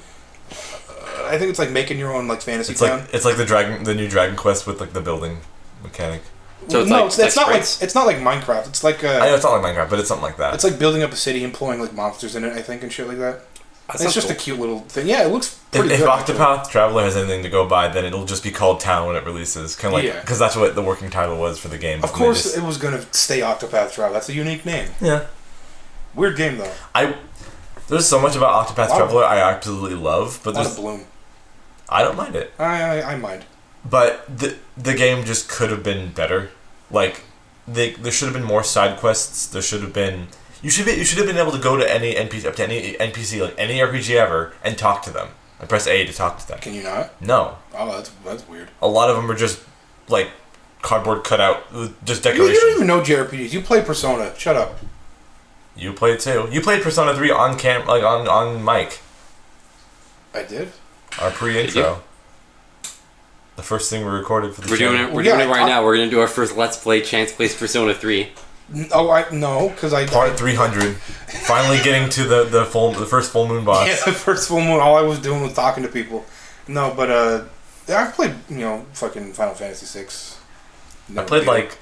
I think it's like making your own like fantasy It's town. like the new Dragon Quest with like the building mechanic. So it's no, like- it's like not sprites? like it's not like Minecraft. It's like I know it's not like Minecraft, but it's something like that. it's like building up a city, employing like monsters in it. I think and shit like that. That It's sounds just cool. a cute little thing. Yeah, it looks pretty if good. Octopath Traveler has anything to go by, then it'll just be called Town when it releases. Kind of like Yeah. because that's what the working title was for the game. Of course, it was gonna stay Octopath Travel. That's a unique name. Yeah. Weird game though. There's so much about Octopath Traveler I absolutely love, but A lot of there's bloom. I don't mind it. I mind. But the game just could have been better. Like, there should have been more side quests. There should have been. You should have been able to go to any NPC, like any RPG ever, and talk to them. And press A to talk to them. Can you not? No. Oh, that's weird. A lot of them are just like cardboard cutout, just You decorations. don't even know JRPGs. You play Persona. Shut up. You played too. You played Persona 3 on on mic. I did. Our pre-intro. The first thing we recorded for the We're channel. doing it. We're doing it right now. We're gonna do our first Let's Play. Chance plays Persona 3. Oh, no, because I Part 300. Finally getting to the first full moon boss. Yeah, the first full moon. All I was doing was talking to people. No, but I've played fucking Final Fantasy 6. I played like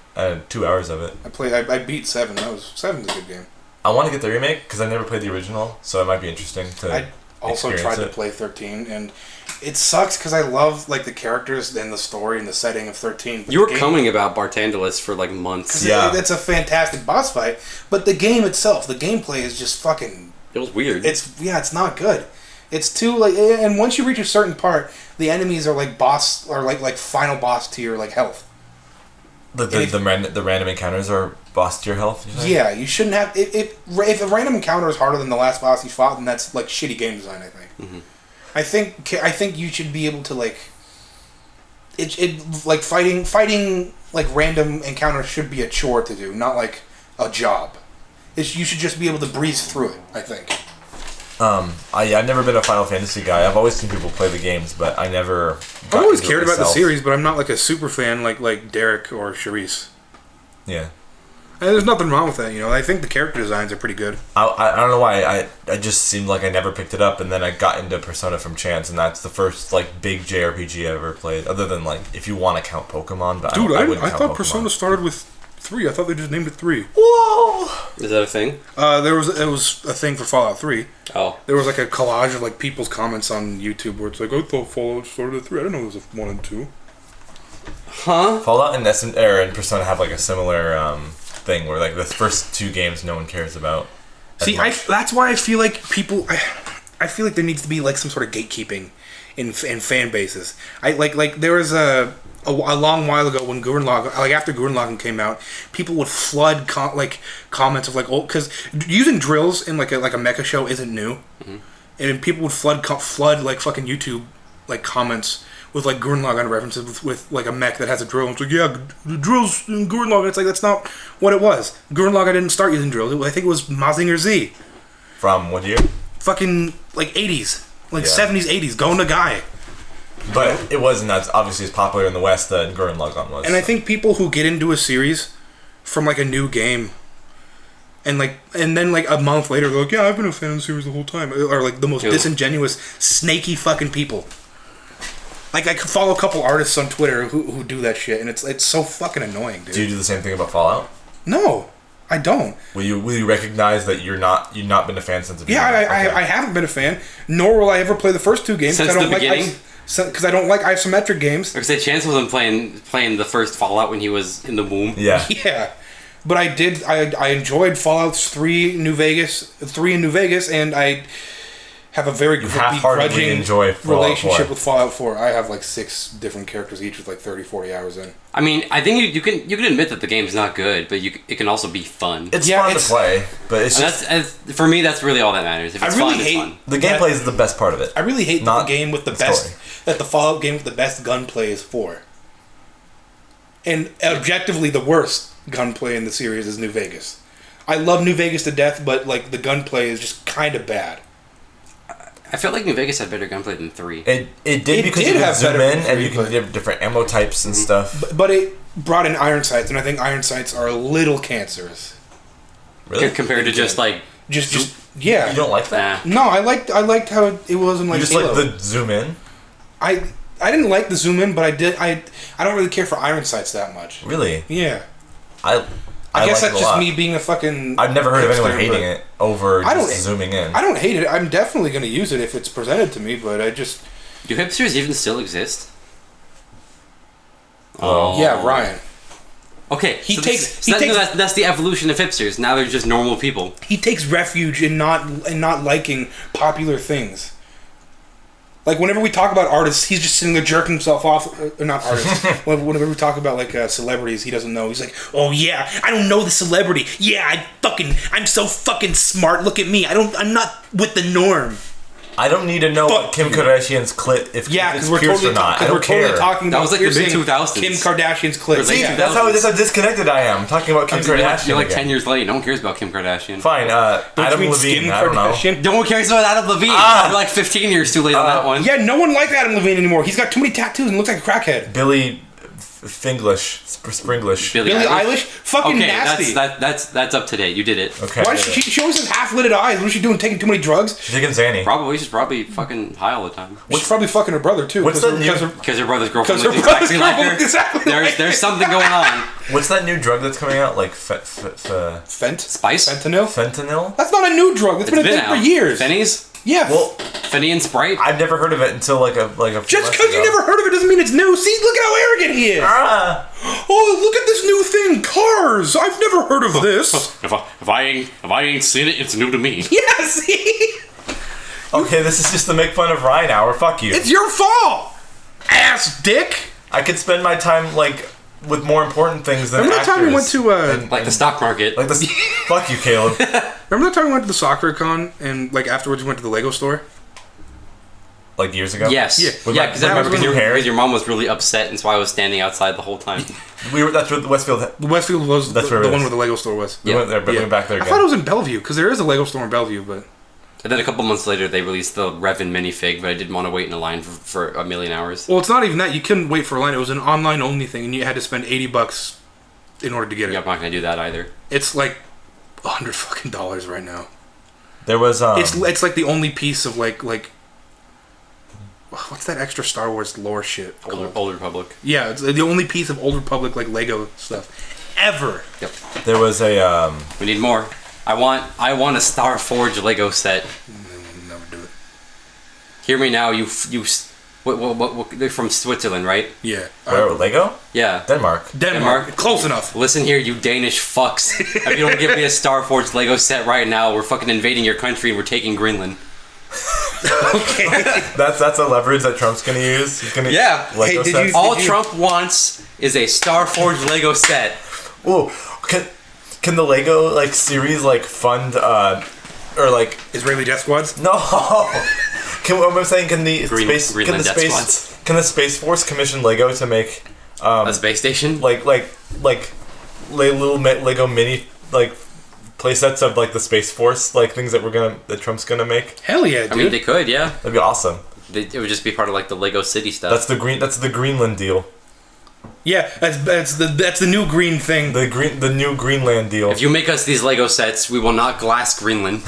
2 hours of it. I beat 7. Seven's a good game. I want to get the remake because I never played the original, so it might be interesting to. I also experience tried to it. play 13, and it sucks because I love like the characters and the story and the setting of 13. But You were the game, coming about Bartandalis for like months. Yeah. it's a fantastic boss fight, but the game itself, the gameplay is just fucking. It was weird. It's not good. It's too like, and once you reach a certain part, the enemies are like boss or like final boss tier like health. The random encounters are boss tier health. Yeah, you shouldn't have. If a random encounter is harder than the last boss you fought, then that's like shitty game design. I think. Mm-hmm. I think you should be able to like. It like fighting like random encounters should be a chore to do, not like a job. You should just be able to breeze through it. I think. I've never been a Final Fantasy guy. I've always seen people play the games, but I never. I've always into it cared about the myself. series, but I'm not like a super fan like Derrick or Charisse. Yeah. And there's nothing wrong with that, I think the character designs are pretty good. I don't know why I just seemed like I never picked it up, and then I got into Persona from chance, and that's the first like big JRPG I ever played, other than like if you want to count Pokemon. But Dude, wouldn't I count thought Pokemon. Persona started with 3. I thought they just named it 3. Whoa! Is that a thing? It was a thing for Fallout 3. Oh. There was like a collage of like people's comments on YouTube where it's like, I thought Fallout started at 3. I didn't know it was a 1 and 2. Huh? Fallout and Persona have like a similar thing where like the first 2 games no one cares about. See, that's why I feel like people. I feel like there needs to be like some sort of gatekeeping in fan bases. There was a long while ago when Gurren Lagann, like after Gurren Lagann came out, people would flood comments of like because using drills in like a mecha show isn't new, and people would flood like fucking YouTube like comments with like Gurren Lagann references with like a mech that has a drill. And it's like, yeah, the drills in Gurren Lagann. It's like that's not what it was. Gurren Lagann didn't start using drills. I think it was Mazinger Z. From what year? Fucking like 80s, like Yeah. 70s, 80s. Go Nagai. But it wasn't as obviously as popular in the West that Gurren Lagann was. And I think people who get into a series from like a new game, and then like a month later, they're like, yeah, I've been a fan of the series the whole time, or like the most Ew. disingenuous, snaky fucking people. Like I could follow a couple artists on Twitter who do that shit, and it's so fucking annoying, dude. Do you do the same thing about Fallout? No, I don't. Will you recognize that you've not been a fan since the Yeah, beginning? I haven't been a fan, nor will I ever play the first 2 games. Since I don't the beginning? Because I don't like isometric games. Because Chance wasn't playing the first Fallout when he was in the womb. Yeah. Yeah, but I did. I enjoyed Fallout's 3 in New Vegas, and I have a very half-heartedly begrudging enjoy Fallout relationship 4. with Fallout 4. I have like 6 different characters each with like 30, 40 hours in. I mean, I think you can admit that the game's not good, but it can also be fun. It's Yeah, fun it's- to play, but it's And just for me, that's really all that matters. If it's I really fun, it's hate- fun. the gameplay is the best part of it. I really hate that Not the game with the the best story. that the Fallout game with the best gunplay is 4. And objectively, the worst gunplay in the series is New Vegas. I love New Vegas to death, but like the gunplay is just kind of bad. I feel like New Vegas had better gunplay than 3. It did It because did you can have zoom better in and three, you can but- get different ammo types and stuff. But it brought in iron sights, and I think iron sights are a little cancerous. Really? Compared to just like Just yeah. You don't like that? nah. No, I liked how it was in like You just Halo. like the zoom in? I didn't like the zoom in, but I don't really care for iron sights that much. Really? Yeah. I guess like it that's a just lot. me being a fucking. I've never heard of anyone hipster, hating but it over I don't- just zooming in. I don't hate it. I'm definitely going to use it if it's presented to me, but I just. Do hipsters even still exist? Oh. Yeah, Ryan. Okay, He so takes- this- he that- no, takes- that's the evolution of hipsters. Now they're just normal people. He takes refuge in not liking popular things. Like whenever we talk about artists, he's just sitting there jerking himself off. Or not artists. Whenever we talk about like celebrities, he doesn't know. He's like, "Oh yeah, I don't know the celebrity. Yeah, I'm so fucking smart. Look at me. I'm not with the norm." I don't need to know Fuck what Kim you. Kardashian's clit if Yeah, it's because we're pierced totally or not. I we're don't care. totally talking That about was like the piercing mid-2000s. Kim Kardashian's clit. Or late Yeah. That's how disconnected I am. I'm talking about Kim Kardashian. You're like again. 10 years late. No one cares about Kim Kardashian. Fine, Don't you Adam mean Levine. Kim I don't know. Kardashian? No one cares about Adam Levine. You're like 15 years too late on that one. Yeah, no one likes Adam Levine anymore. He's got too many tattoos and looks like a crackhead. Billy Springlish. Billie Billie Eilish, fucking Okay, nasty. that's up to date. You did it. Okay. Why is she always has half-lidded eyes? What is she doing? Taking too many drugs? She's taking Zanny. Probably she's probably fucking high all the time. She's probably fucking her brother too. What's that new- Because her brother's girlfriend 'Cause her looks brother's exactly like girlfriend her. looks exactly like There's something going on. What's that new drug that's coming out? Like Spice? Fentanyl? fentanyl? That's not a new drug. That's It's been a thing out. for years. Fennies? Yeah. Well, Fenny and Sprite? I've never heard of it until like a few just months because you ago. never heard of it doesn't mean it's new. See, look at how arrogant he is. Ah, Oh, look at this new thing, cars. I've never heard of this. If I ain't seen it, it's new to me. Yeah, see? okay, this is just the make fun of Ryan hour. Fuck you. It's your fault, ass dick. I could spend my time like with more important things than Remember that actors. time we went to Like the stock market. like this. Fuck you, Caleb. Remember that time we went to the soccer con and like afterwards we went to the Lego store? Like years ago. Yes. Yeah. Yeah, because I That remember was because your mom was really upset, and so I was standing outside the whole time. We were. That's where the Westfield. The Westfield was That's the where it one is. where the Lego store was. We went there, but we Yeah. went back there I again. thought it was in Bellevue because there is a Lego store in Bellevue, but And then a couple months later, they released the Revan minifig, but I didn't want to wait in a line for a million hours. well, it's not even that. You couldn't wait for a line. It was an online only thing, and you had to spend $80 in order to get it. Yeah, I'm not gonna do that either. It's like $100 fucking dollars right now. There was. It's like the only piece of like what's that extra Star Wars lore shit? Old Republic. Yeah, it's the only piece of Old Republic like Lego stuff ever. Yep. There was a. We need more. I want a Star Forge Lego set. We'll never do it. Hear me now, you. What, they're from Switzerland, right? Yeah. Where, Lego? Yeah. Denmark. Denmark. Close enough. Listen here, you Danish fucks. If you don't give me a Star Forge Lego set right now, we're fucking invading your country and we're taking Greenland. Okay. That's a leverage that Trump's gonna use. He's gonna Yeah. Lego Hey, did sets. you- All Trump wants is a Star Forge Lego set. Ooh, can the Lego like series like fund or like Israeli death squads. no? Can what I'm saying? Can the Greenland Death space can the Space Force commission Lego to make A space station? like little Lego mini like play sets of like the Space Force like things that Trump's gonna make? Hell yeah, dude. I mean, they could, yeah. That'd be awesome. It would just be part of like the Lego City stuff. That's the Greenland deal. yeah, that's the new green thing. The new Greenland deal. If you make us these Lego sets, we will not glass Greenland.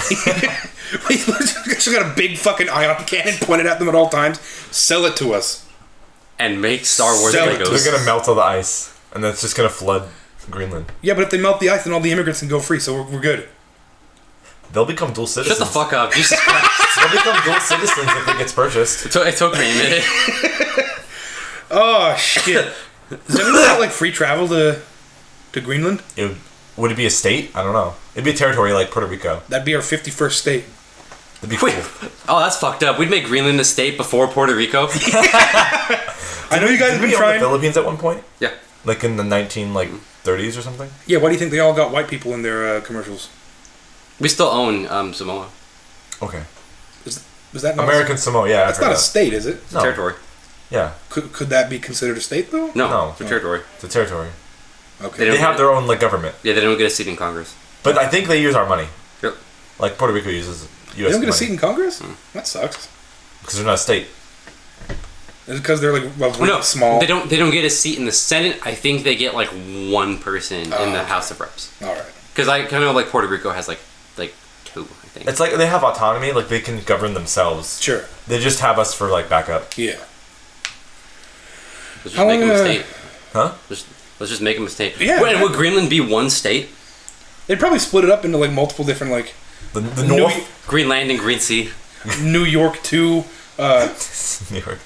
She's got a big fucking ion cannon pointed at them at all times. Sell it to us. And make Star Wars Sell it to Legos. They're gonna melt all the ice, and that's just gonna flood Greenland. Yeah, but if they melt the ice, then all the immigrants can go free, so we're good. They'll become dual citizens. Shut the fuck up. Jesus Christ. They'll become dual citizens if it gets purchased. It took me a minute. Oh shit! Does anyone got like free travel to Greenland? Would it be a state? I don't know. It'd be a territory like Puerto Rico. That'd be our 51st state. That'd be cool. Wait. Oh, that's fucked up. We'd make Greenland a state before Puerto Rico. I know you guys have Did we been own trying. the Philippines at one point? Yeah. Like in the 30s or something? Yeah, why do you think they all got white people in their commercials? We still own Samoa. Okay. Is that not American Samoa, yeah. That's not a state, is it? No. Territory. Yeah. Could that be considered a state though? No, No. it's a territory. It's a territory. Okay. They have their own like government. Yeah, they don't get a seat in Congress. But I think they use our money. Yep. Like Puerto Rico uses US They don't get money. a seat in Congress? That sucks. Because they're not a state. Is it because they're like Well, no, small? They don't get a seat in the Senate. I think they get like one person in the House of Reps. All right. Because I kind of like Puerto Rico has like two, I think. It's like they have autonomy, like they can govern themselves. Sure. They just have us for like backup. Yeah. Let's just How make them a long, state. Huh? Let's just make them a state. Yeah. Wait, would Greenland be one state? They'd probably split it up into like multiple different like The New- North. Greenland and Green Sea. New York to New York.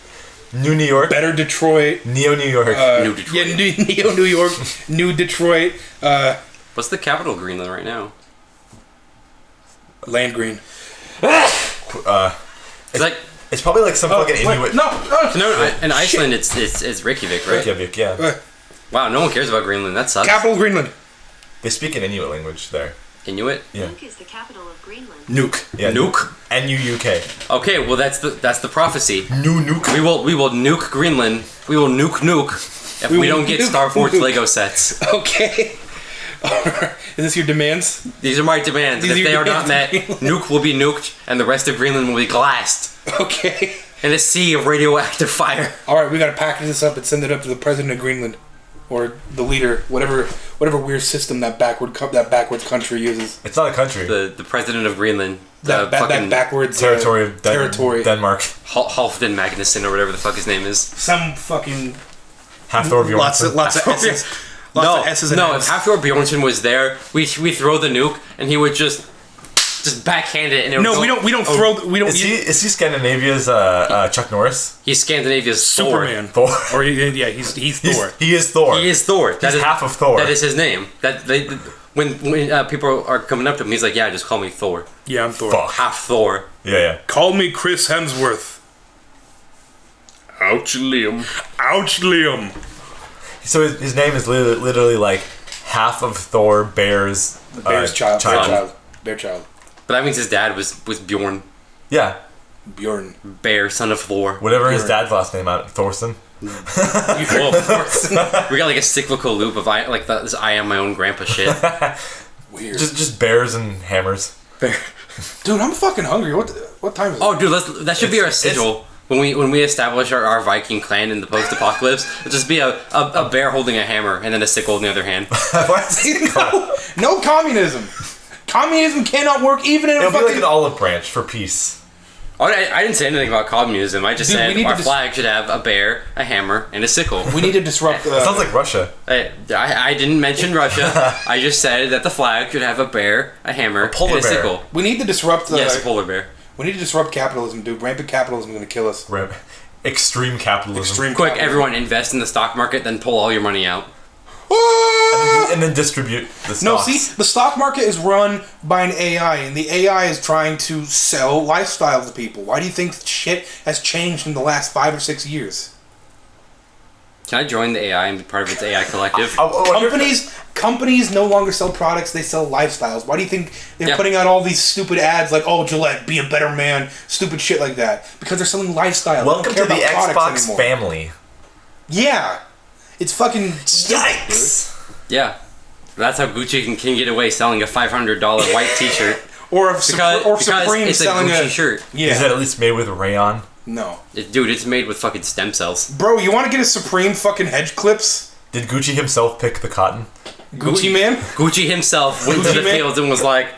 New York. Better Detroit. New York. New Detroit. Yeah, New York. New Detroit. What's the capital of Greenland right now? Land green. It's like It's probably like some fucking Inuit. in Iceland it's Reykjavik, right? Reykjavik, yeah. Wow, no one cares about Greenland. That sucks. Capital of Greenland. They speak an Inuit language there. Inuit. Yeah. Nuuk is the capital of Greenland. Nuke. Yeah. Nuke. N-U-U-K. Okay, well that's the prophecy. New nuke. We will nuke Greenland. We will nuke if we don't get nuke Star Forge nuke. Lego sets. Okay. Is this your demands? These are my demands. These And are if they your are not met, demands. Nuke will be nuked, and the rest of Greenland will be glassed Okay. in a sea of radioactive fire. All right, we gotta package this up and send it up to the president of Greenland, or the leader, whatever weird system that backwards country uses. It's not a country. The president of Greenland, That backwards territory of territory. Denmark. Halfdan Magnuson or whatever the fuck his name is. Some fucking Half-Thor Bjornsson. lots of S's. Lots of S's and No, N's. if Halfdan Bjornsson was there, we throw the nuke and he would just backhand it and it would No, go- we don't throw. We don't. Is he Scandinavia's Chuck Norris? He's Scandinavia's Superman. Thor. Or yeah, he's Thor. He is Thor. He is Thor. He's half of Thor. That is his name. When people are coming up to him, he's like, "Yeah, just call me Thor. Yeah, I'm Thor. Fuck. Half Thor." Yeah. Call me Chris Hemsworth. Ouch, Liam. Ouch, Liam. So his name is literally like half of Thor Bear's Bear child. But that means his dad was Bjorn, Yeah. Bjorn. Bear, son of Thor. Whatever his Bjorn. dad's last name, Thorson. Whoa. We got like a cyclical loop of this I am my own grandpa shit. Weird. Just bears and hammers. Dude, I'm fucking hungry. What time is it? Oh, dude, that should be our It's- sigil. When we establish our Viking clan in the post-apocalypse, it'll just be a bear holding a hammer and then a sickle in the other hand. Why is it called? No communism. Communism cannot work even in a It'll be fucking. like an olive branch for peace. Oh, I didn't say anything about communism. I just Dude, we said need our to flag should have a bear, a hammer, and a sickle. We need to disrupt. It sounds like Russia. I didn't mention Russia. I just said that the flag should have a bear, a hammer, polar and a bear. sickle. We need to disrupt. Yes, a polar bear. We need to disrupt capitalism, dude. Rampant capitalism is going to kill us. Extreme capitalism. Extreme. Quick, capitalism. everyone invest in the stock market, then pull all your money out. And then distribute the stocks. No, see, the stock market is run by an AI, and the AI is trying to sell lifestyle to people. Why do you think shit has changed in the last 5 or 6 years? Can I join the AI and be part of its AI collective? Companies no longer sell products; they sell lifestyles. Why do you think they're Yeah. putting out all these stupid ads like "Oh, Gillette, be a better man," stupid shit like that? Because they're selling lifestyle. Welcome They to don't the care about products Xbox anymore. family. Yeah, it's fucking stupid, Yikes! Yeah. That's how Gucci can get away selling a $500 white t-shirt. dude. Or if Because Supreme it's a selling Gucci shirt. Yeah, Is that at least made with rayon? no, Dude, it's made with fucking stem cells. bro. You want to get a Supreme fucking hedge clips? Did Gucci himself pick the cotton? Gucci man. Gucci himself went to Gucci the man? fields and was like,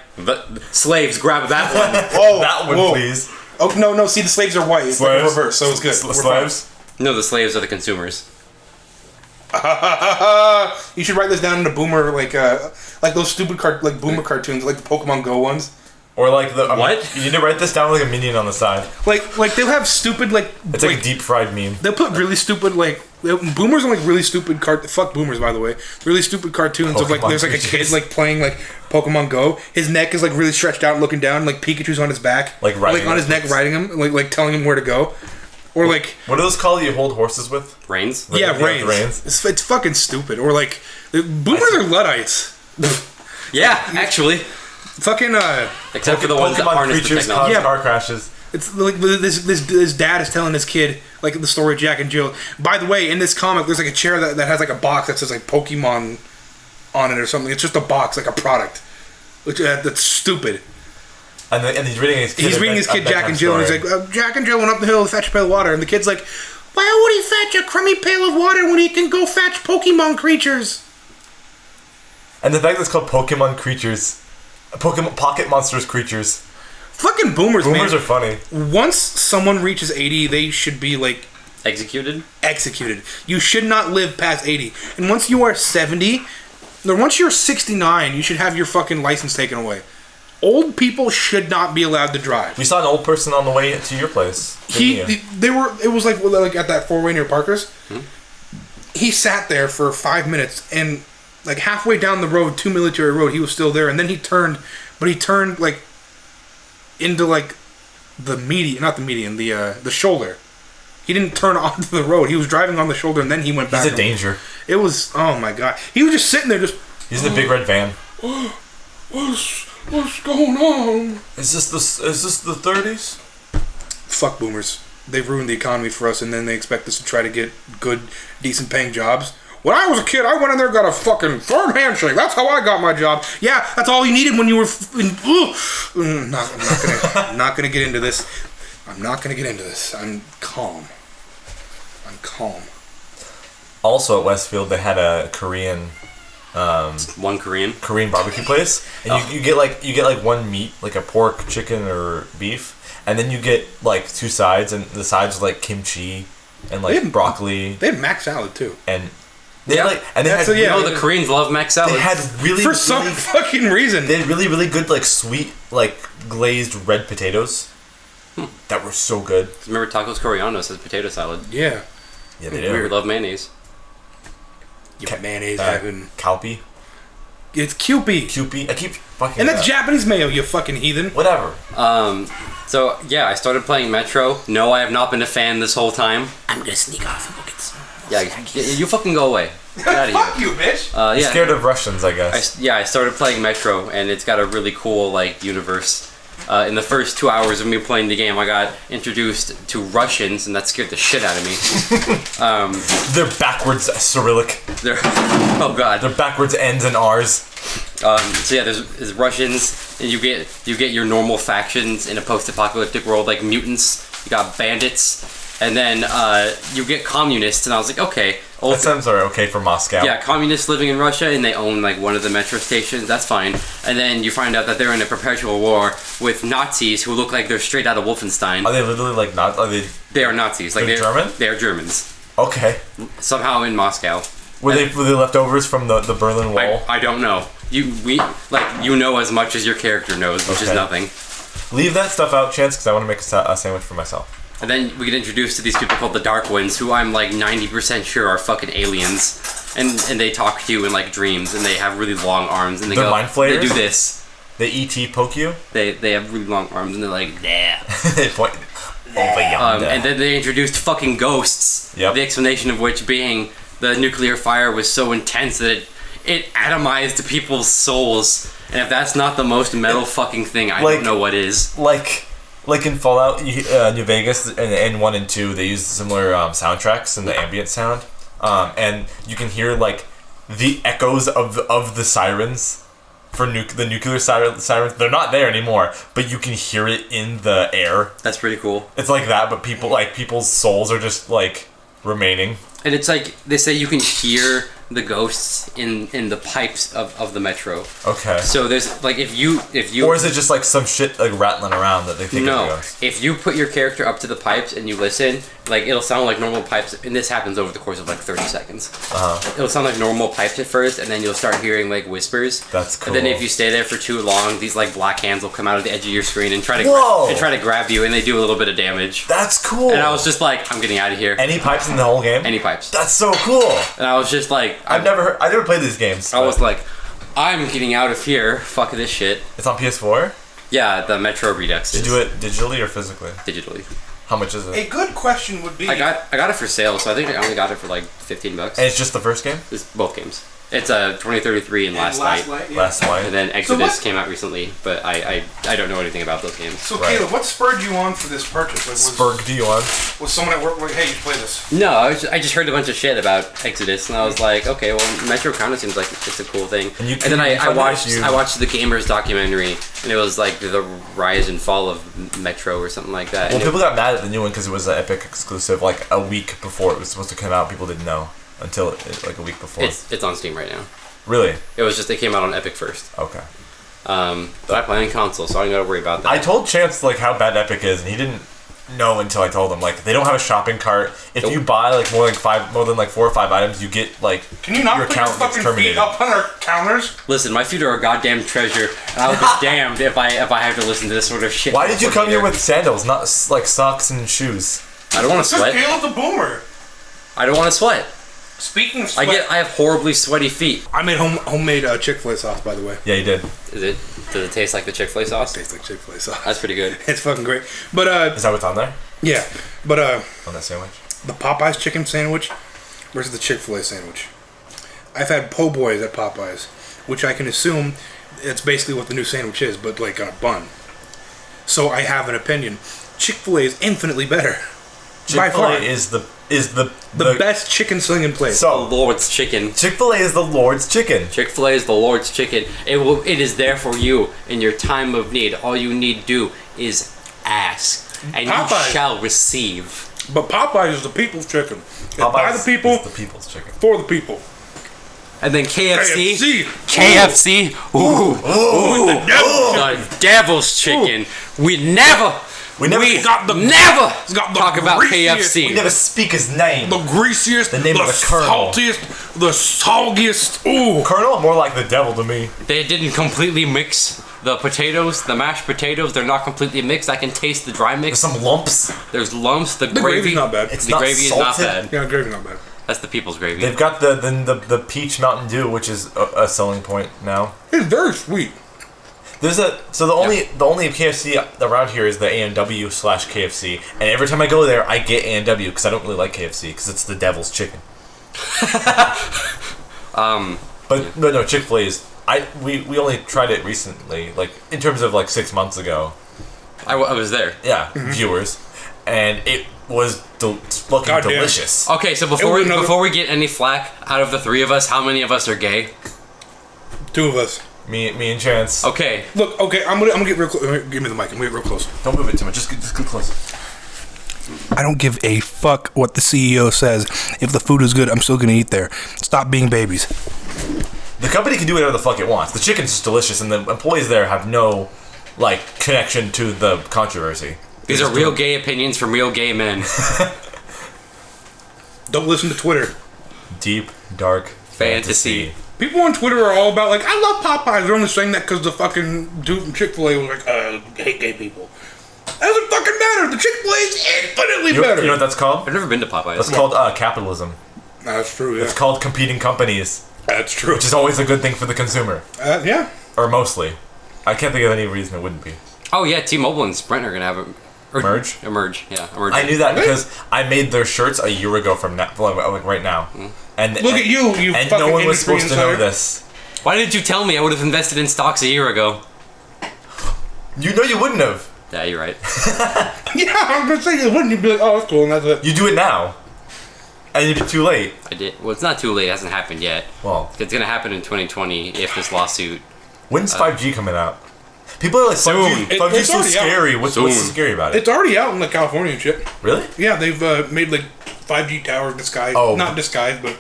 "Slaves, grab that one." Oh, That one, whoa. please. Oh no! See, the slaves are white. It's like a reverse, so it's good. We're Slaves? No, the slaves are the consumers. fine. You should write this down in a boomer like those stupid boomer cartoons, like the Pokemon Go ones. Or like the... What? You need to write this down like a minion on the side. Like they'll have stupid It's like a deep fried meme. they'll put really stupid boomers are like really stupid fuck boomers, by the way, really stupid cartoons of like Pokemon there's like a kid creatures. like playing like Pokemon Go. His neck is like really stretched out and looking down, like Pikachu's on his back, Like riding on his neck, riding him, like telling him where to go, or like What are those called you hold horses with? Reigns? yeah, the reins. reins. It's fucking stupid. Or like boomers are luddites. Yeah, actually. Fucking Except for the ones that Pokemon harness the creatures technology. cause Yeah. car crashes. It's like this dad is telling his kid like the story of Jack and Jill. By the way, in this comic, there's like a chair that has like a box that says like Pokemon on it or something. It's just a box, like a product, which that's stupid. And he's reading his kid. He's reading his kid Jack and Jill, and he's like, Jack and Jill went up the hill to fetch a pail of water, and the kid's like, why would he fetch a crummy pail of water when he can go fetch Pokemon creatures? And the fact that it's called Pokemon creatures, Pokemon Pocket Monsters creatures. Fucking boomers, Boomers man. are funny. Once someone reaches 80, they should be like Executed? executed. You should not live past 80. And once you are 70, or once you're 69, you should have your fucking license taken away. Old people should not be allowed to drive. We saw an old person on the way to your place. It was like at that four-way near Parker's. He sat there for 5 minutes, and like halfway down the road to Military Road, he was still there, and then he turned like into like the median, not the median, the shoulder. He didn't turn onto the road. He was driving on the shoulder, and then he went back. He's a danger. It was, oh my god. He was just sitting there, just. He's in a big red van. What's going on? Is this the 30s? Fuck boomers. They've ruined the economy for us, and then they expect us to try to get good, decent paying jobs. When I was a kid, I went in there and got a fucking firm handshake. That's how I got my job. Yeah, that's all you needed when you were. I'm not gonna get into this. I'm not gonna get into this. I'm calm. Also at Westfield, they had a Korean. One Korean barbecue place, and you get like one meat, like a pork, chicken, or beef, and then you get like two sides, and the sides are like kimchi and like broccoli. They had mac salad too, and they the Koreans love mac salad. They had some fucking reason. They had really good like sweet like glazed red potatoes that were so good. Remember Tacos Coreanos has potato salad. Yeah, they do. We love mayonnaise. Mayonnaise having Calpy. It's Kewpie. Kewpie. I keep fucking. And that's Japanese mayo, you fucking heathen. Whatever. So yeah, I started playing Metro. No, I have not been a fan this whole time. I'm gonna sneak off and go get some. Yeah, you fucking go away. Get out of Fuck here. you, bitch. You're scared of Russians, I guess. I started playing Metro, and it's got a really cool like universe. In the first 2 hours of me playing the game, I got introduced to Russians, and that scared the shit out of me. They're backwards Cyrillic. Oh god. They're backwards N's and R's. So yeah, there's Russians, and you get your normal factions in a post-apocalyptic world, like mutants. You got bandits, and then you get communists. And I was like, okay. That sounds okay for Moscow. Yeah, communists living in Russia, and they own like one of the metro stations. That's fine. And then you find out that they're in a perpetual war with Nazis who look like they're straight out of Wolfenstein. Are they literally like not? Are they? They are Nazis. Like they're German. They are Germans. Okay. Somehow in Moscow. Were they leftovers from the Berlin Wall? I don't know. You know as much as your character knows, which is nothing. Leave that stuff out, Chance, because I want to make a sandwich for myself. And then we get introduced to these people called the Dark Ones, who I'm like 90% sure are fucking aliens, and they talk to you in like dreams, and they have really long arms, and they're mind flayers? They do this. They ET poke you. They have really long arms, and they're like there. They point over yonder. And then they introduced fucking ghosts. Yep. The explanation of which being the nuclear fire was so intense that it atomized people's souls. And if that's not the most metal fucking thing, I don't know what is. Like in Fallout New Vegas and 1 and 2, they use similar soundtracks and the ambient sound, and you can hear like the echoes of the sirens for the nuclear sirens. They're not there anymore, but you can hear it in the air. That's pretty cool. It's like that, but people's souls are just like remaining. And it's like they say you can hear the ghosts in the pipes of the metro. Okay. So there's like if you or is it just like some shit like rattling around that they think is a ghost? If you put your character up to the pipes and you listen, like it'll sound like normal pipes, and this happens over the course of like 30 seconds. It'll sound like normal pipes at first, and then you'll start hearing like whispers. That's cool. And then if you stay there for too long, these like black hands will come out of the edge of your screen and try to grab you, and they do a little bit of damage. That's cool. And I was just like, I'm getting out of here. Any pipes in the whole game? Any pipes. That's so cool. And I was just like, I never played these games. I was like, I'm getting out of here. Fuck this shit. It's on PS4? Yeah, the Metro Redux. Did you do it digitally or physically? Digitally. How much is it? A good question would be... I got it for sale, so I think I only got it for like $15. And it's just the first game? It's both games. It's 2033 and Last Light. Yeah. Last Light. And then Exodus came out recently, but I don't know anything about those games. So Caleb, what spurred you on for this purchase? Like, spurred you on? Was someone at work like, hey, you play this? No, I just heard a bunch of shit about Exodus, and I was like, okay, well, Metro kind of seems like it's a cool thing. And then I watched the Gamers documentary, and it was like the rise and fall of Metro or something like that. Well, people got mad at the new one because it was an Epic exclusive, like a week before it was supposed to come out. People didn't know until like a week before. It's on Steam right now. Really? It came out on Epic first. Okay. But I play on console, so I don't gotta worry about that. I told Chance like how bad Epic is, and he didn't know until I told them. Like, they don't have a shopping cart. If you buy like more than 4 or 5 items, you get like Can you not your put your account gets fucking terminated. feet up on our counters? Listen, my feet are a goddamn treasure, and I'll be damned if I have to listen to this sort of shit. Why did you come here with sandals, not like socks and shoes? I don't want to Because sweat. Caleb's a boomer. I don't want to sweat. Speaking of sweat, I have horribly sweaty feet. I made homemade Chick-fil-A sauce, by the way. Yeah, you did. Does it taste like the Chick-fil-A sauce? Tastes like Chick-fil-A sauce. That's pretty good. It's fucking great. But Is that what's on there? yeah, but On that sandwich? the Popeyes chicken sandwich versus the Chick-fil-A sandwich. I've had po' boys at Popeyes, which I can assume it's basically what the new sandwich is, but like on a bun. So I have an opinion. Chick-fil-A is infinitely better. By far. Chick-fil-A is the best chicken slinging place. The So Lord's chicken. Chick-fil-A is the Lord's chicken. Chick-fil-A is the Lord's chicken. It is there for you in your time of need. All you need to do is ask, and you Popeyes. shall receive. But Popeyes is the people's chicken. It's by Popeyes the people, is the people's chicken. for the people. And then KFC. KFC. Ooh. The devil chicken. The devil's chicken. We never got the talk about greasiest- KFC. We never speak his name. The greasiest, The name of the Colonel. saltiest, the soggiest. Ooh. Colonel, more like the devil to me. They didn't completely mix the potatoes, the mashed potatoes. They're not completely mixed. I can taste the dry There's mix. some lumps. There's lumps. The gravy's gravy, not bad. It's the not gravy is not salted. bad. Yeah, gravy not bad. That's the people's gravy. They've got the peach Mountain Dew, which is a selling point now. It's very sweet. The only KFC around here is the A&W/KFC, and every time I go there, I get A&W because I don't really like KFC because it's the devil's chicken. But no, Chick-fil-A is. We only tried it recently, like in terms of like 6 months ago. I was there. Yeah, viewers, and it was fucking Goddamn. delicious. Okay, so It was another- before we get any flack out of the three of us, how many of us are gay? 2 of us. Me and Chance. Okay. Look, okay, I'm gonna get real close. Give me the mic. I'm gonna get real close. Don't move it too much. Just get close. I don't give a fuck what the CEO says. If the food is good, I'm still gonna eat there. Stop being babies. The company can do whatever the fuck it wants. The chicken's just delicious, and the employees there have no like connection to the controversy. These are real gay opinions from real gay men. Don't listen to Twitter. Deep, dark Fantasy. People on Twitter are all about like, I love Popeyes. They're only saying that because the fucking dude from Chick-fil-A was like, hate gay people. That doesn't fucking matter. The Chick-fil-A is infinitely better. You know what that's called? I've never been to Popeyes. That's called capitalism. That's true. Yeah, It's called competing companies, that's true. which is always a good thing for the consumer, Yeah. or mostly. I can't think of any reason it wouldn't be. Oh yeah, T-Mobile and Sprint are gonna have a Merge? A merge, yeah. A merge. I knew that Really? because I made their shirts a year ago from now, like right now, and Look at you and fucking no one was industry supposed to know insider. this. Why didn't you tell me? I would have invested in stocks a year ago. You know you wouldn't have. Yeah, you're right. Yeah, I'm gonna say, wouldn't you be like, oh, that's cool, and that's it. You do it now, and it'd be too late. I did. Well, it's not too late. It hasn't happened yet. Well, It's gonna happen in 2020 if this lawsuit. when's 5G coming out? People are like, Soon. 5G's It's so already out. scary. What's so Soon. scary about it? It's already out in like California and shit. Really? Yeah, they've made like 5G towers disguised. Oh. Not disguised, but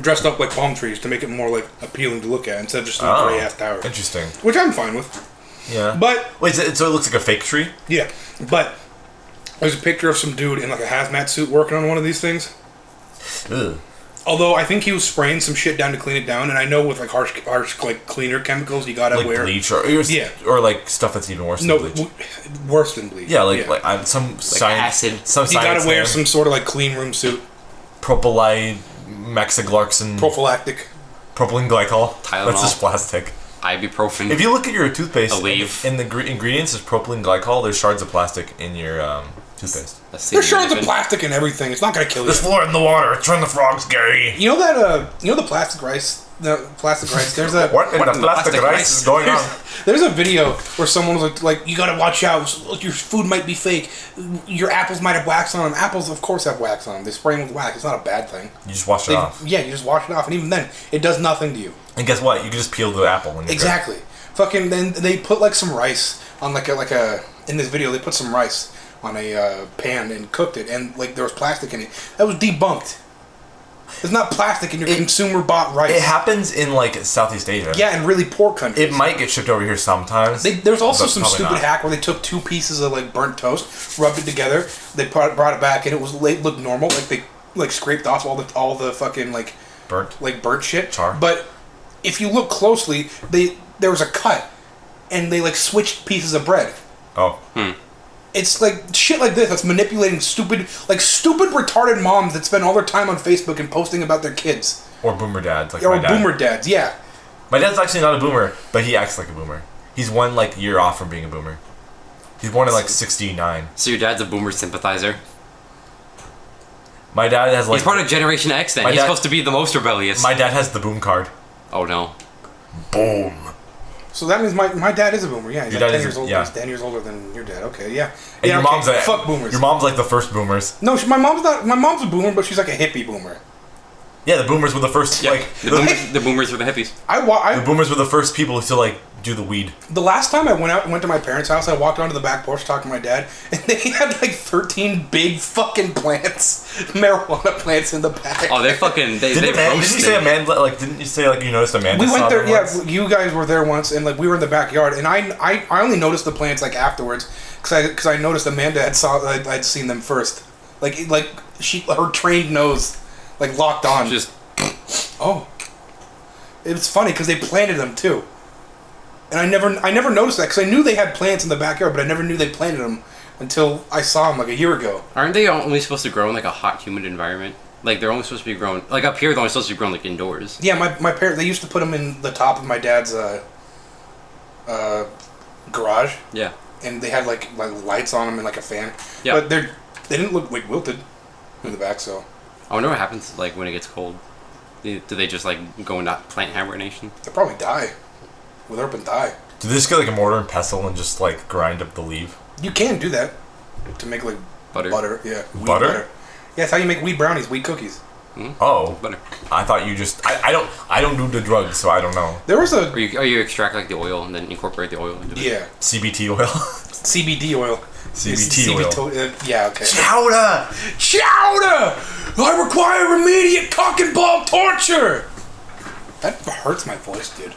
dressed up like palm trees to make it more like appealing to look at instead of just a Oh, gray ass tower. interesting. Which I'm fine with. Yeah. But Wait, so it looks like a fake tree? yeah, but there's a picture of some dude in like a hazmat suit working on one of these things. Ugh. Although I think he was spraying some shit down to clean it down, and I know with like harsh like cleaner chemicals, you gotta Like wear bleach Yeah. or like stuff that's even worse than no bleach. worse than bleach. Yeah, like some science, acid. some you science gotta wear name. some sort of like clean room suit, propylide, mexiglarxin, prophylactic. propylene glycol. Tylenol. That's just plastic. Ibuprofen. If you look at your toothpaste, Aleve. in the ingredients is propylene glycol. There's shards of plastic in your toothpaste. There's shards of plastic and everything. It's not gonna kill you. There's fluoride in the water. Turn the frogs gay. You know that the plastic rice. The plastic rice. There's a What in the plastic rice rice? is going on? There's a video where someone was like you gotta watch out. Your food might be fake. Your apples might have wax on them. Apples, of course, have wax on them. They spray them with wax. It's not a bad thing. You just wash it off. Yeah, you just wash it off, and even then, it does nothing to you. And guess what? You can just peel the apple when you Exactly. Fucking. Then they put like some rice on like a in this video. They put some rice on a pan and cooked it, and like there was plastic in it. That was debunked. It's not plastic in your consumer-bought rice. It happens in like Southeast Asia. Yeah, in really poor countries. It might get shipped over here sometimes. There's also some probably stupid not. hack where they took 2 pieces of like burnt toast, rubbed it together, they brought it back, and it looked normal. Like they like scraped off all the fucking like burnt shit. Char. But if you look closely, there was a cut, and they like switched pieces of bread. Oh. It's like shit like this that's manipulating stupid retarded moms that spend all their time on Facebook and posting about their kids. Or boomer dads. Like Or my dad. boomer dads, yeah. My dad's actually not a boomer, but he acts like a boomer. He's one like year off from being a boomer. He's born in like 69. So your dad's a boomer sympathizer. My dad has like... He's part of Generation X then. My He's dad- supposed to be the most rebellious. My dad has the boom card. Oh no. Boom. So that means my dad is a boomer. Yeah, he's Your like dad 10 is- years older. yeah. He's 10 years older than your dad. Okay, yeah. And Yeah, your mom's okay, a... fuck boomers. Your mom's like the first boomers. No, my mom's a boomer, but she's like a hippie boomer. Yeah, the boomers were the first, Yeah, like... the boomers were the hippies. The boomers were the first people to like do the weed. The last time I went to my parents' house, I walked onto the back porch talking to my dad, and they had like 13 big fucking plants, marijuana plants in the back. Oh, they're fucking. They Didn't you roasted. say Amanda? Like, didn't you say like you noticed Amanda? We went saw there, them yeah. once? You guys were there once, and like we were in the backyard, and I only noticed the plants like afterwards, because I noticed Amanda I'd seen them first, like her trained nose, like locked on. Just Oh, it was funny because they planted them too, and I never noticed that because I knew they had plants in the backyard, but I never knew they planted them until I saw them like a year ago. aren't they only supposed to grow in like a hot, humid environment? Like they're only supposed to be grown like up here. They're only supposed to be grown like indoors. Yeah, my parents, they used to put them in the top of my dad's garage, Yeah. and they had like lights on them and like a fan. Yeah. But they didn't look like wilted in the back, so I wonder what happens like when it gets cold. Do they just like go into plant hibernation? they'll probably die. Wither up and die. Do they just get like a mortar and pestle and just like grind up the leaf? You can do that to make like Butter. yeah. Wheat Butter? Yeah, that's how you make wheat brownies, wheat cookies. Oh, Butter. I thought you just. I don't do the drugs, so I don't know. There was a Or you extract like the oil and then incorporate the oil into it. yeah CBT oil. CBD oil. CBT oil. Yeah, okay. Chowder. Chowder! I require immediate cock and ball torture! That hurts my voice, dude.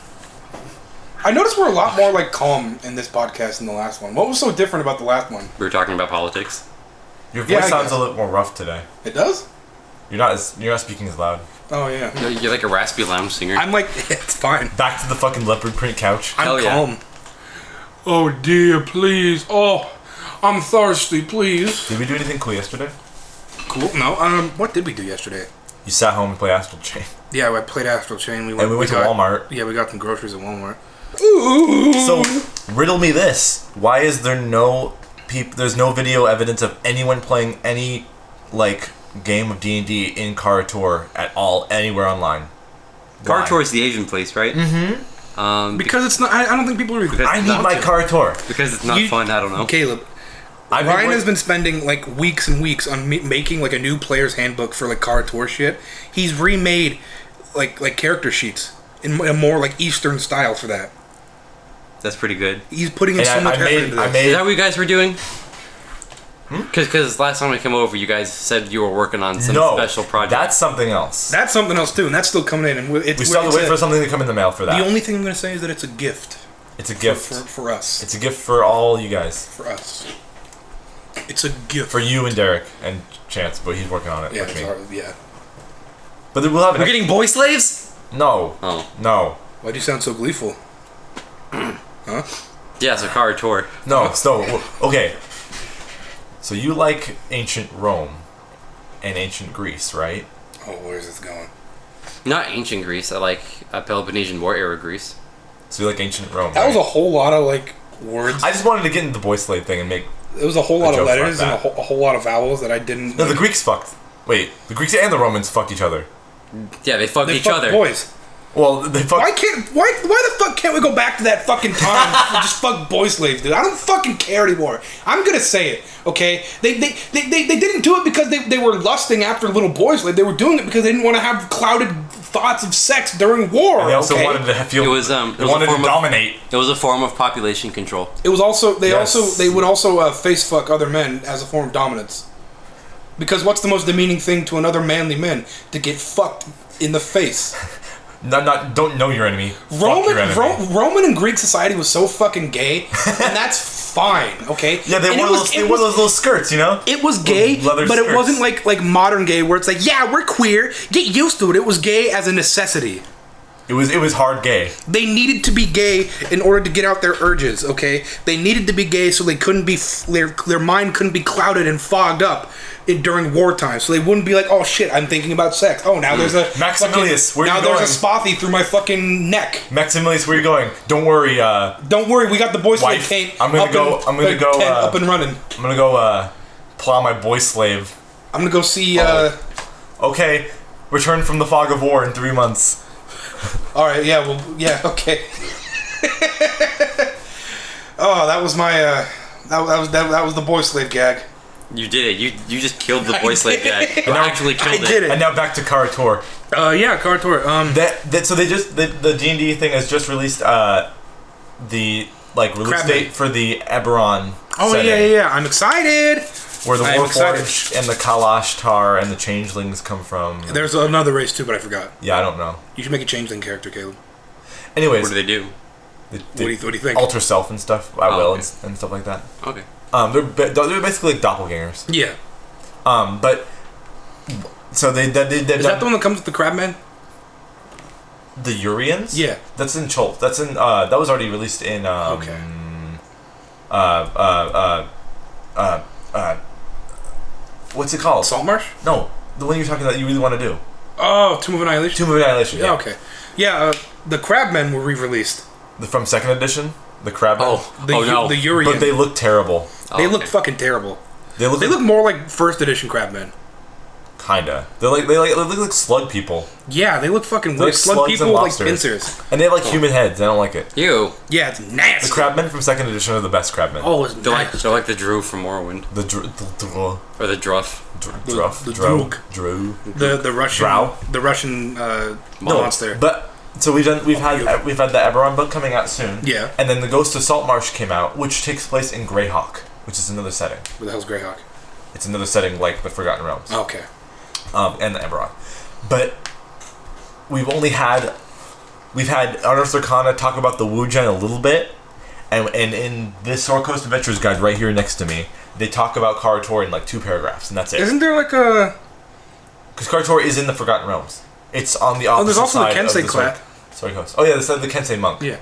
I noticed we're a lot more like calm in this podcast than the last one. What was so different about the last one? We were talking about politics. Your Yeah, voice I sounds guess. a little more rough today. It does? You're not speaking as loud. Oh, yeah. You're like a raspy lounge singer. I'm like, it's fine. Back to the fucking leopard print couch. Hell I'm yeah. calm. Oh, dear, please. Oh, I'm thirsty, please. Did we do anything cool yesterday? Cool. No, what did we do yesterday? You sat home and played Astral Chain. Yeah, I played Astral Chain. And we went to Walmart. Yeah, we got some groceries at Walmart. So, riddle me this. Why is there there's no video evidence of anyone playing any, like, game of D&D in Karator at all, anywhere online? Why? Karator is the Asian place, right? Mm-hmm. Because it's not. I don't think people are. I need my Karator. Because it's not fun. I don't know. Caleb. Ryan has been spending like weeks and weeks on making like a new player's handbook for like Karator shit. He's remade like character sheets in a more like Eastern style for that. That's pretty good. He's putting in so much effort into this. Is that what you guys were doing? Because last time I came over, you guys said you were working on some special project. That's something else. That's something else too, and that's still coming in. And We still have to wait for something to come in the mail for that. The only thing I'm going to say is that it's a gift. It's a gift. For us. It's a gift for all you guys. For us. It's a gift. For you and Derrick and Chance, but he's working on it Yeah, with me. sorry, yeah. But then we'll have We're getting boy slaves? No. Oh. No. Why do you sound so gleeful? Huh? Yeah, it's a Karator. No. So, okay. So you like ancient Rome and ancient Greece, right? Oh, where's this going? Not ancient Greece. I like Peloponnesian War era Greece. So you like ancient Rome, That was right? a whole lot of like words. I just wanted to get into the boy slave thing and make... It was a whole lot of joke like letters and that. a whole lot of vowels that I didn't. No, the Greeks fucked. Wait, the Greeks and the Romans fucked each other. Yeah, they fucked They each fuck other. boys. Well, they fucked... Why the fuck can't we go back to that fucking time and just fuck boy slaves, dude? I don't fucking care anymore. I'm gonna say it, okay? They didn't do it because they were lusting after little boy slave. They were doing it because they didn't want to have clouded thoughts of sex during war. And they also okay? wanted to feel... It was they a wanted form to of- dominate. It was a form of population control. It was also Yes. they would also face fuck other men as a form of dominance. Because what's the most demeaning thing to another manly man? To get fucked in the face. Don't know your enemy. Fuck your enemy. Roman and Greek society was so fucking gay, and that's fine, okay? Yeah, they wore those little skirts, you know? It was gay, but skirts. It wasn't like modern gay where it's like, yeah, we're queer, get used to it. It was gay as a necessity. It was hard gay. They needed to be gay in order to get out their urges, okay? They needed to be gay so they couldn't be their mind couldn't be clouded and fogged up during wartime. So they wouldn't be like, oh shit, I'm thinking about sex. Oh, now there's a Maximilius, where now you going? there's a spothy through my fucking neck. Maximilius, where you going? Don't worry. Don't worry, we got the boy slave paint. I'm gonna go up and running. I'm gonna go plow my boy slave. I'm gonna go see. Okay, return from the fog of war in 3 months. All right. Yeah. Well. Yeah. Okay. Oh, that was my. That was the boy slave gag. You did it. You just killed the boy slave guy. You actually killed it. I did it. And now back to Karator. Yeah, Karator. So they just the D&D thing has just released the release Crab date Meat. for the Eberron. Oh setting, yeah. I'm excited. Where the I am Warforged and the Kalashtar and the Changelings come from. There's another race too, but I forgot. Yeah, I don't know. You should make a changeling character, Caleb. Anyways, What do they do? What do you think? Alter self and stuff. I Oh, will okay. and stuff like that. Okay. They're basically like doppelgangers. Yeah. But so they Is that the one that comes with the Crabman? the Urians? Yeah. That's in Chult. That's in that was already released in Okay. What's it called? Saltmarsh? No, the one you're talking about. You really want to do Oh, Tomb of Annihilation. Tomb of Annihilation. Yeah. Okay. Yeah. The Crabmen were re-released. From second edition, the crab. Oh. The no. The Urian. But they look terrible. They Oh, look okay. fucking terrible. They look more like first edition Crabmen. kinda. They look like slug people, Yeah, they look fucking They're weird. like Slug slugs people and with like lobsters. pincers. and they have like human heads. I don't like it. You. Yeah, it's nasty. The crabmen from second edition are the best crabmen. Oh, it's Do like, nasty. so like the Drew from Morrowind. The druff, Or the Druff. druff, the drog, droog. drew. The Russian Drow? the Russian No, monster. but so we've had the Eberron book coming out soon. Yeah. And then the Ghost of Saltmarsh came out, which takes place in Greyhawk, which is another setting. Where the hell's Greyhawk? It's another setting like the Forgotten Realms. Okay. And the Eberron. But we've had Unearthed Arcana talk about the Wujen a little bit, and in this Sword Coast Adventures guide right here next to me, they talk about Karator in like 2 paragraphs, and that's it. Isn't there like a? Because Karator is in the Forgotten Realms. It's on the opposite there's also the side of Kensei the clap. Sword Coast. Oh yeah, this is the Kensei monk. Yeah.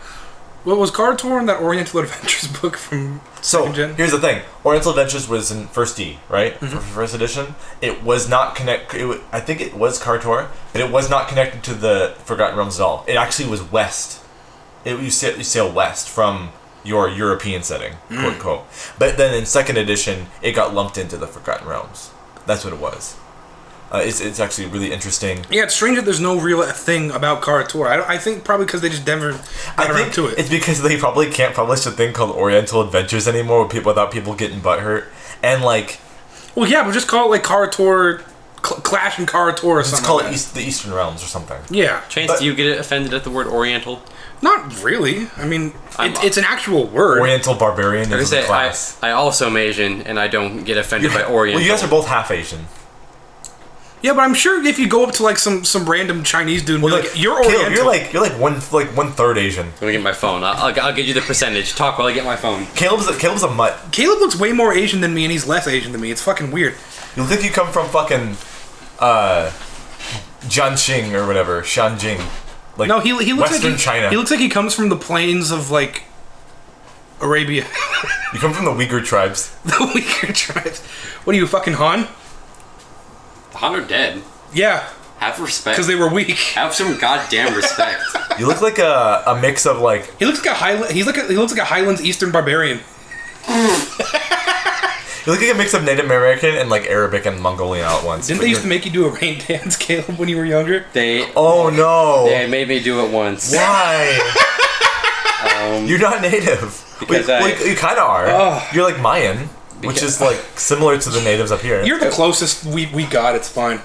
What was Karator in that Oriental Adventures book from So second gen? here's the thing: Oriental Adventures was in first D, right? Mm-hmm. For first edition, it was not I think it was Karator, but it was not connected to the Forgotten Realms at all. It actually was west. You sail west from your European setting, quote unquote. But then in second edition, it got lumped into the Forgotten Realms. That's what it was. It's actually really interesting. Yeah, it's strange that there's no real thing about Karator. I think probably because they just never got around to it. It's because they probably can't publish a thing called Oriental Adventures anymore without people getting butthurt. And like, Well, yeah, but just call it like Karator, Clash and Karator or let's something. call like it that. the Eastern Realms or something. Yeah, Chance, But- do you get offended at the word Oriental? not really. I mean, I'm- it's an actual word. Oriental Barbarian I is say a class. I also am Asian, and I don't get offended by Oriental. Well, you guys are both half Asian. Yeah, but I'm sure if you go up to like some random Chinese dude and be like, "You're Caleb, Oriental," you're like one third Asian. Let me get my phone. I'll get you the percentage. Talk while I get my phone. Caleb's a mutt. Caleb looks way more Asian than me, and he's less Asian than me. It's fucking weird. You look like you come from fucking Jiangxing or whatever, Shanjing. Like No, he looks Western like China. He looks like he comes from the plains of like Arabia, You come from the Uyghur tribes. the Uyghur tribes. What are you, fucking Han? The Han are dead. Yeah, Have respect. because they were weak. Have some goddamn respect. You look like a mix of like He looks like a he looks like a Highlands Eastern barbarian. you look like a mix of Native American and like Arabic and Mongolian all at once. Didn't they used to make you do a rain dance, Caleb, when you were younger? They Oh no! they made me do it once. Why? You're not native. Because you kind of are. You're like Mayan, which is like similar to the natives up here. You're the closest we got. It's fine.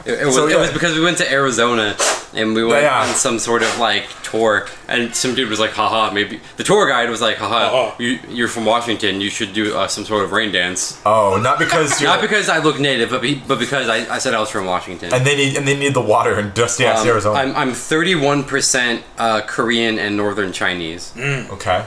It was, So, yeah. it was because we went to Arizona and we went Yeah. on some sort of like tour, and some dude was like, haha, maybe the tour guide was like, haha, you're from Washington, you should do some sort of rain dance. Oh, not because you're... Not because I look native, but because I said I was from Washington. And they need the water in dusty ass Arizona. I'm 31% Korean and Northern Chinese. Okay.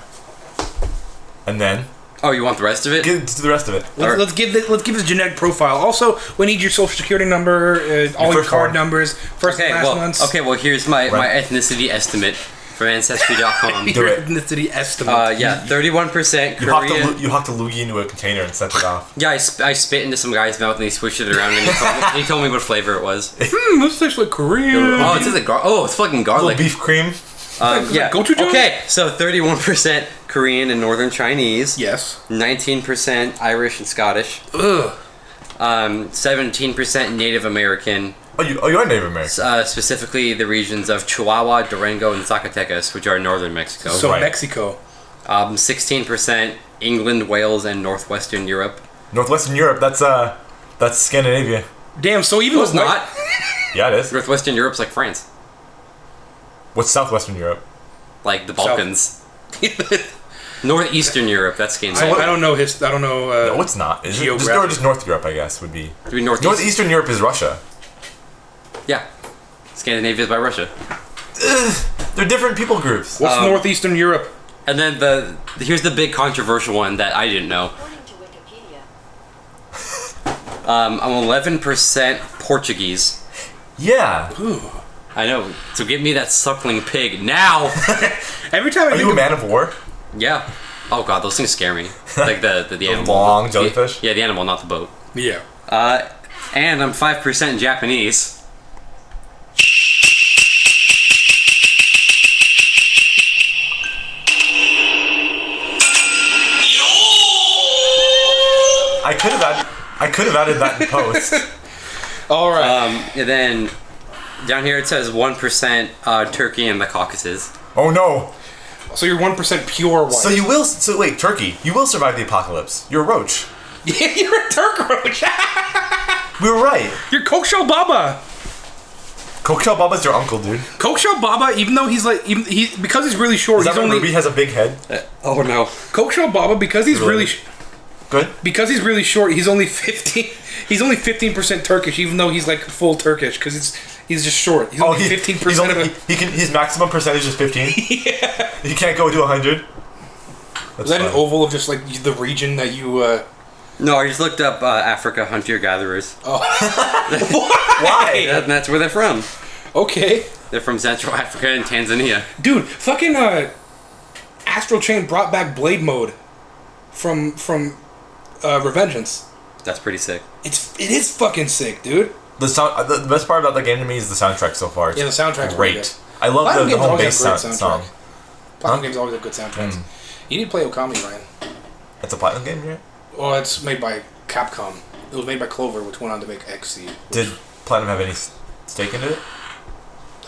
And then Oh, you want the rest of it? get to the rest of it. Let's give this genetic profile. Also, we need your social security number, all your first card one. numbers, first and last months. Here's my Right. ethnicity estimate from Ancestry.com. Do Your it. ethnicity estimate. Yeah, 31% You have Korean. to you have to loogie into a container and set it off. Yeah, I spit into some guy's mouth and he swished it around and he told me what flavor it was. This tastes like Korean. Oh, it's it's fucking Little garlic. beef cream. Yeah. gochujang? Okay, so 31% Korean and Northern Chinese. Yes. 19% Irish and Scottish. Ugh. 17% Native American. Oh, you are Native American. Specifically the regions of Chihuahua, Durango, and Zacatecas, which are in northern Mexico. So Right. Mexico. 16% England, Wales, and northwestern Europe. Northwestern Europe. That's Scandinavia. Damn. So even No, it's though not. Yeah, it is. Northwestern Europe's like France, What's Southwestern Europe? like the Balkans. Northeastern Europe, that's Scandinavia. I don't know his. I don't know. No, it's not. Is it? Geographic. Just North Europe, I guess, would be. Do we northeast? Northeastern Europe is Russia. Yeah. Scandinavia is by Russia. They're different people groups. What's northeastern Europe? And then here's the big controversial one that I didn't know. According to Wikipedia, I'm 11% Portuguese. Yeah. I know. So give me that suckling pig now. Every time I Are think you a of, man of war? Yeah. Oh god, those things scare me. Like the animal. long jellyfish? Yeah, the animal, not the boat. yeah. And I'm 5% Japanese. I could have added that in post. All right. And then down here it says 1% Turkey and the Caucasus. Oh no. So you're 1% pure white. So you will. So wait, Turkey. You will survive the apocalypse. You're a roach. Yeah, you're a Turk roach. We were right. You're Kokshal Baba. Kokshal Baba's your uncle, dude. Kokshal Baba, even though he's like, because he's really short, Is that he's when only Ruby has a big head? Oh no. Kokshal Baba because he's really Good. because he's really short. He's only 15. He's only 15% Turkish, even though he's like full Turkish because he's just short. He's only 15% he's of only, it. he can. His maximum percentage is 15. Yeah. He can't go to 100. Is that an oval of just like the region that you? No, I just looked up Africa hunter-gatherers. Why? That's where they're from. Okay, They're from Central Africa and Tanzania. dude. Fucking Astral Chain brought back Blade Mode from Revengeance. That's pretty sick. It is fucking sick, dude. The best part about the game to me is the soundtrack so far. It's Yeah, the soundtrack's great. really good. I love Platinum the games home always bass have great song. Platinum games always have good soundtracks. You need to play Okami, Ryan. It's a platinum game, right? Well, it's made by Capcom. It was made by Clover, which went on to make XC. Did Platinum have any stake in it?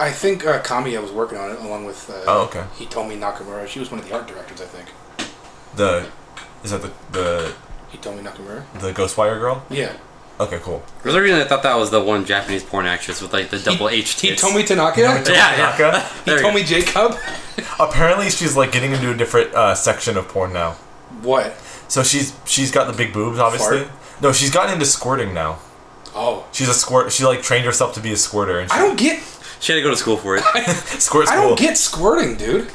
I think Kamiya was working on it along with Oh, okay. Hitomi Nakamura. She was one of the art directors, I think. Is that the Hitomi Nakamura? the Ghostwire girl? Yeah. Okay, cool. For some reason, I thought that was the one Japanese porn actress with like the double H tits. Hitomi Tanaka? Yeah, Tanaka? There you go. Hitomi Jacob? Apparently, she's like getting into a different section of porn now. What? So she's got the big boobs, obviously. Fart? No, she's gotten into squirting now. Oh. She's a squirt. She like trained herself to be a squirter. And she, I don't get... She had to go to school for it. squirt I school. don't get squirting, dude.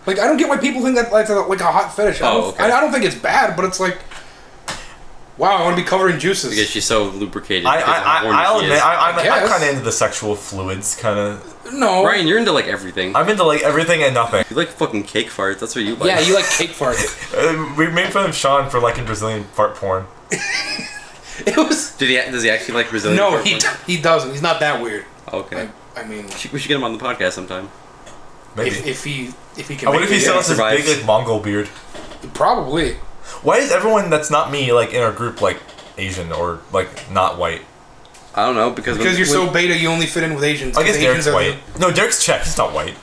Like, I don't get why people think that like a hot fetish. Okay. I don't think it's bad, but it's like... Wow, I want to be covered in juices. Because she's so lubricated. I'll because of how horny admit, she is. I'm guess. kind of into the sexual fluids, kind of. No. Ryan, you're into like everything. I'm into like everything and nothing. You like fucking cake farts. That's what you like. Yeah, you like cake farts. We made fun of Sean for liking Brazilian fart porn. It was... Does he actually like Brazilian? No, fart he porn? he doesn't. He's not that weird. Okay. I mean, We should get him on the podcast sometime. Maybe. if he can. What make if he it, still has his survives. big like Mongol beard? Probably. Why is everyone that's not me like in our group like Asian or like not white? I don't know because Because you're so beta, you only fit in with Asians. I guess 'cause Derek's Asians are white. No, Derek's Czech. He's not white.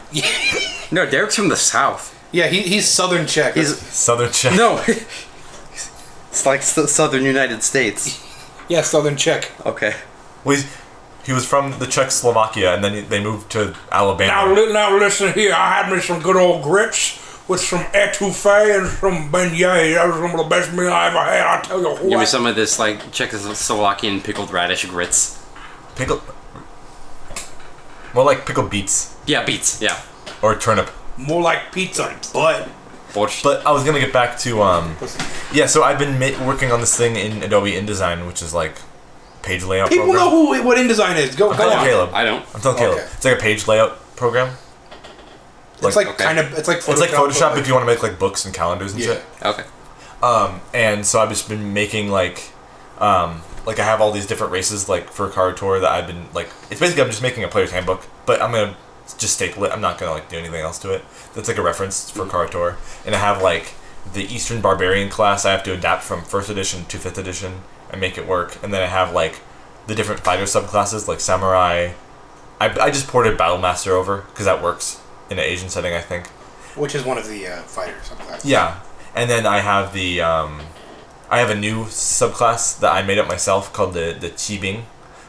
no. Derek's from the south. Yeah, he's Southern Czech. He's Southern Czech. no. It's like southern United States. Yeah, Southern Czech. Okay. Well, He was from the Czechoslovakia, and then they moved to Alabama. Now listen here. I had me some good old grits with some etouffee and some beignets. That was some of the best meal I ever had. I tell you what. Give me some of this like Czechoslovakian pickled radish grits. Pickled. More like pickled beets Yeah, beets. Yeah. or turnip. More like pizza, but Borscht. But I was gonna get back to yeah. So I've been working on this thing in Adobe InDesign, which is like page layout. people program. know what InDesign is. Go telling on. Caleb. I don't. I'm telling Caleb. Okay. It's like a page layout program. It's like okay. kind of it's like Photoshop. It's like Photoshop but if you want to make like books and calendars and Yeah. shit. Okay. And so I've just been making like I have all these different races like for Card Tour that I've been like. It's basically I'm just making a player's handbook, but I'm gonna just staple it. I'm not gonna like do anything else to it. That's like a reference for Card Tour, and I have like the Eastern Barbarian class I have to adapt from 1st edition to 5th edition and make it work, and then I have like the different fighter subclasses like Samurai. I just ported Battlemaster over because that works in an Asian setting, I think. which is one of the fighters subclasses. Yeah, and then I have the I have a new subclass that I made up myself called the Qibing,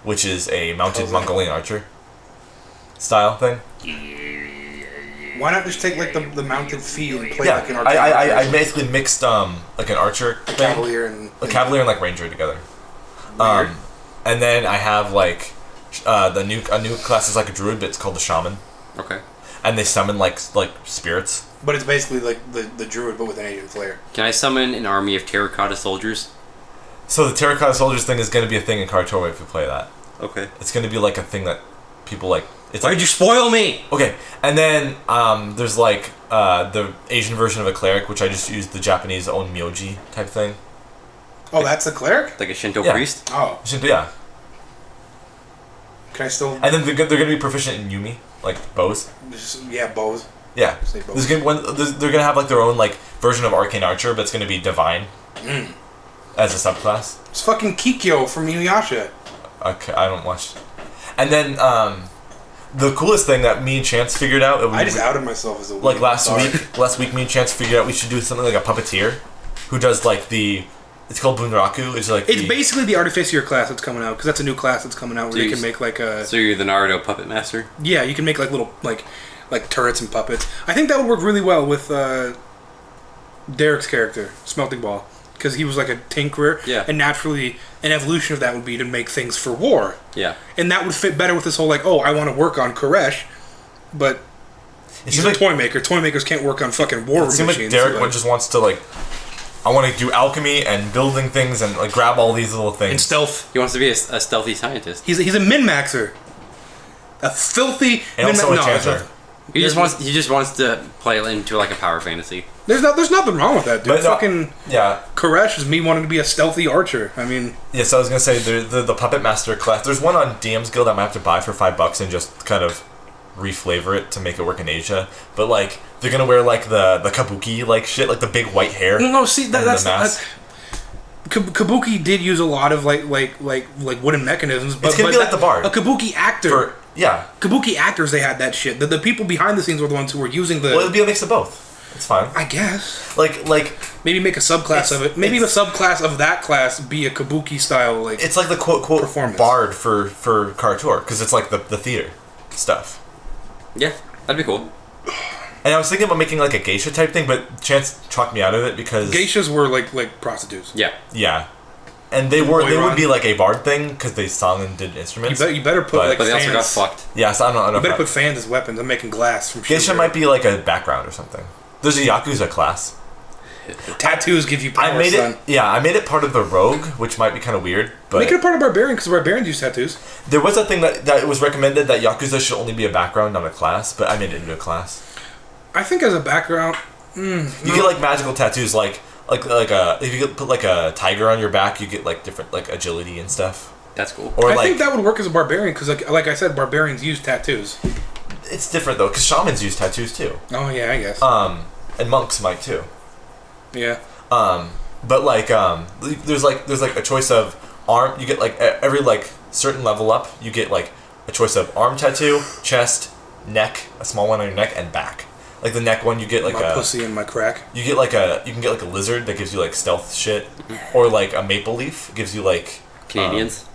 which is a mounted Mongolian archer style thing. Why not just take like the mounted feet and play Yeah, like an I basically mixed like an archer, a thing, cavalier and a cavalier and like ranger together. Weird. And then I have like a new class is like a druid, but it's called the shaman, Okay. and they summon like spirits. But it's basically like the druid, but with an Asian flair. Can I summon an army of terracotta soldiers? So the terracotta soldiers thing is going to be a thing in Card Tour if you play that. Okay. It's going to be like a thing that people like. It's Why'd like you spoil me? okay, and then there's like the Asian version of a cleric, which I just used the Japanese own Myoji type thing. Oh, that's a cleric? Like a Shinto Yeah. priest? Oh, Yeah, can I still? and then they're going to be proficient in Yumi, like bows. Yeah, bows. Yeah, Say bows. they're gonna have like their own like version of arcane archer, but it's gonna be divine as a subclass. It's fucking Kikyo from Inuyasha. Okay, I don't watch. And then the coolest thing that me and Chance figured out. I just outed myself as a like weeb. last Sorry. week. Last week, me and Chance figured out we should do something like a puppeteer, who does like the. It's called Bunraku. It's like It's basically the Artificier class that's coming out because that's a new class that's coming out where you Jeez. can make like a So you're the Naruto puppet master? yeah you can make like little like turrets and puppets. I think that would work really well with Derrick's character Smelting Ball because he was like a tinkerer. Yeah. And naturally an evolution of that would be to make things for war. Yeah. And that would fit better with this whole like, oh, I want to work on Koresh, but it he's seems a like toy maker. Toy makers can't work on fucking war it seems like machines. Derrick but- just wants to like. I want to do alchemy and building things and like grab all these little things. and stealth. He wants to be a stealthy scientist. He's a min-maxer. A filthy And also a no, chanter. He just wants to play into like a power fantasy. there's nothing wrong with that, dude. But no, Fucking yeah. Koresh is me wanting to be a stealthy archer. I mean, Yes, I was gonna say the Puppet Master class. There's one on DM's Guild I might have to buy for $5 and just kind of reflavor it to make it work in Asia. But like they're gonna wear like the kabuki like shit, like the big white hair. no, see and that's the mask. Kabuki did use a lot of like wooden mechanisms, but It's gonna be like the bard. A Kabuki actor. For yeah, Kabuki actors, they had that shit. The people behind the scenes were the ones who were using the. well, it'd be a mix of both. It's fine. I guess Like maybe make a subclass It's- of it. Maybe the it's- subclass of that class be a Kabuki style like. it's like the quote Performance. bard for Card Tour because it's like the theater stuff. Yeah, that'd be cool. And I was thinking about making like a geisha type thing, but Chance talked me out of it because Geishas were like prostitutes. Yeah. yeah, and they would Boy, be like a bard thing because they sung and did instruments. You better put But- like But they fans. also got fucked. Yeah, so I don't know. You better put fans as weapons. I'm making glass from Geisha sugar. might be like a background or something. There's a Yakuza class. Tattoos give you power, I made son. it. Yeah, I made it part of the rogue, which might be kind of weird. But Make it a part of barbarian because barbarians use tattoos. there was a thing that was recommended that Yakuza should only be a background, not a class. But I made it into a class. I think as a background, You get like magical tattoos, like if you put like a tiger on your back, you get like different like agility and stuff. That's cool. Or I like think that would work as a barbarian because like I said, barbarians use tattoos. it's different though, because shamans use tattoos too. Oh yeah, I guess. And monks might too. Yeah. But like there's like a choice of arm. You get like every like certain level up, you get like a choice of arm tattoo, chest, neck, a small one on your neck, and back. Like the neck one, you get like My pussy and my crack. you can get like a lizard that gives you like stealth shit, or like a maple leaf gives you like Canadians.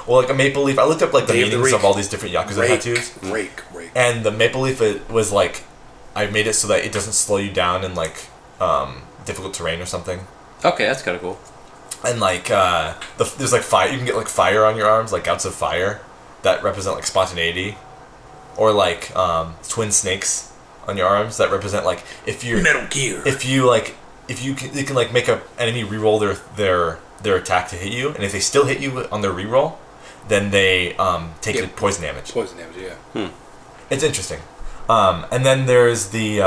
Well, like a maple leaf. I looked up like the Dave the meanings Rake. of all these different Yakuza tattoos. Rake. And the maple leaf it was like, I made it so that it doesn't slow you down in like difficult terrain or something. Okay, that's kind of cool. And like there's like fire. You can get like fire on your arms, like gouts of fire, that represent like spontaneity, or like twin snakes on your arms that represent like if you're Metal Gear. If you can like make a enemy reroll their attack to hit you, and if they still hit you on their reroll, then they take poison damage. Poison damage, yeah. It's interesting. And then there's the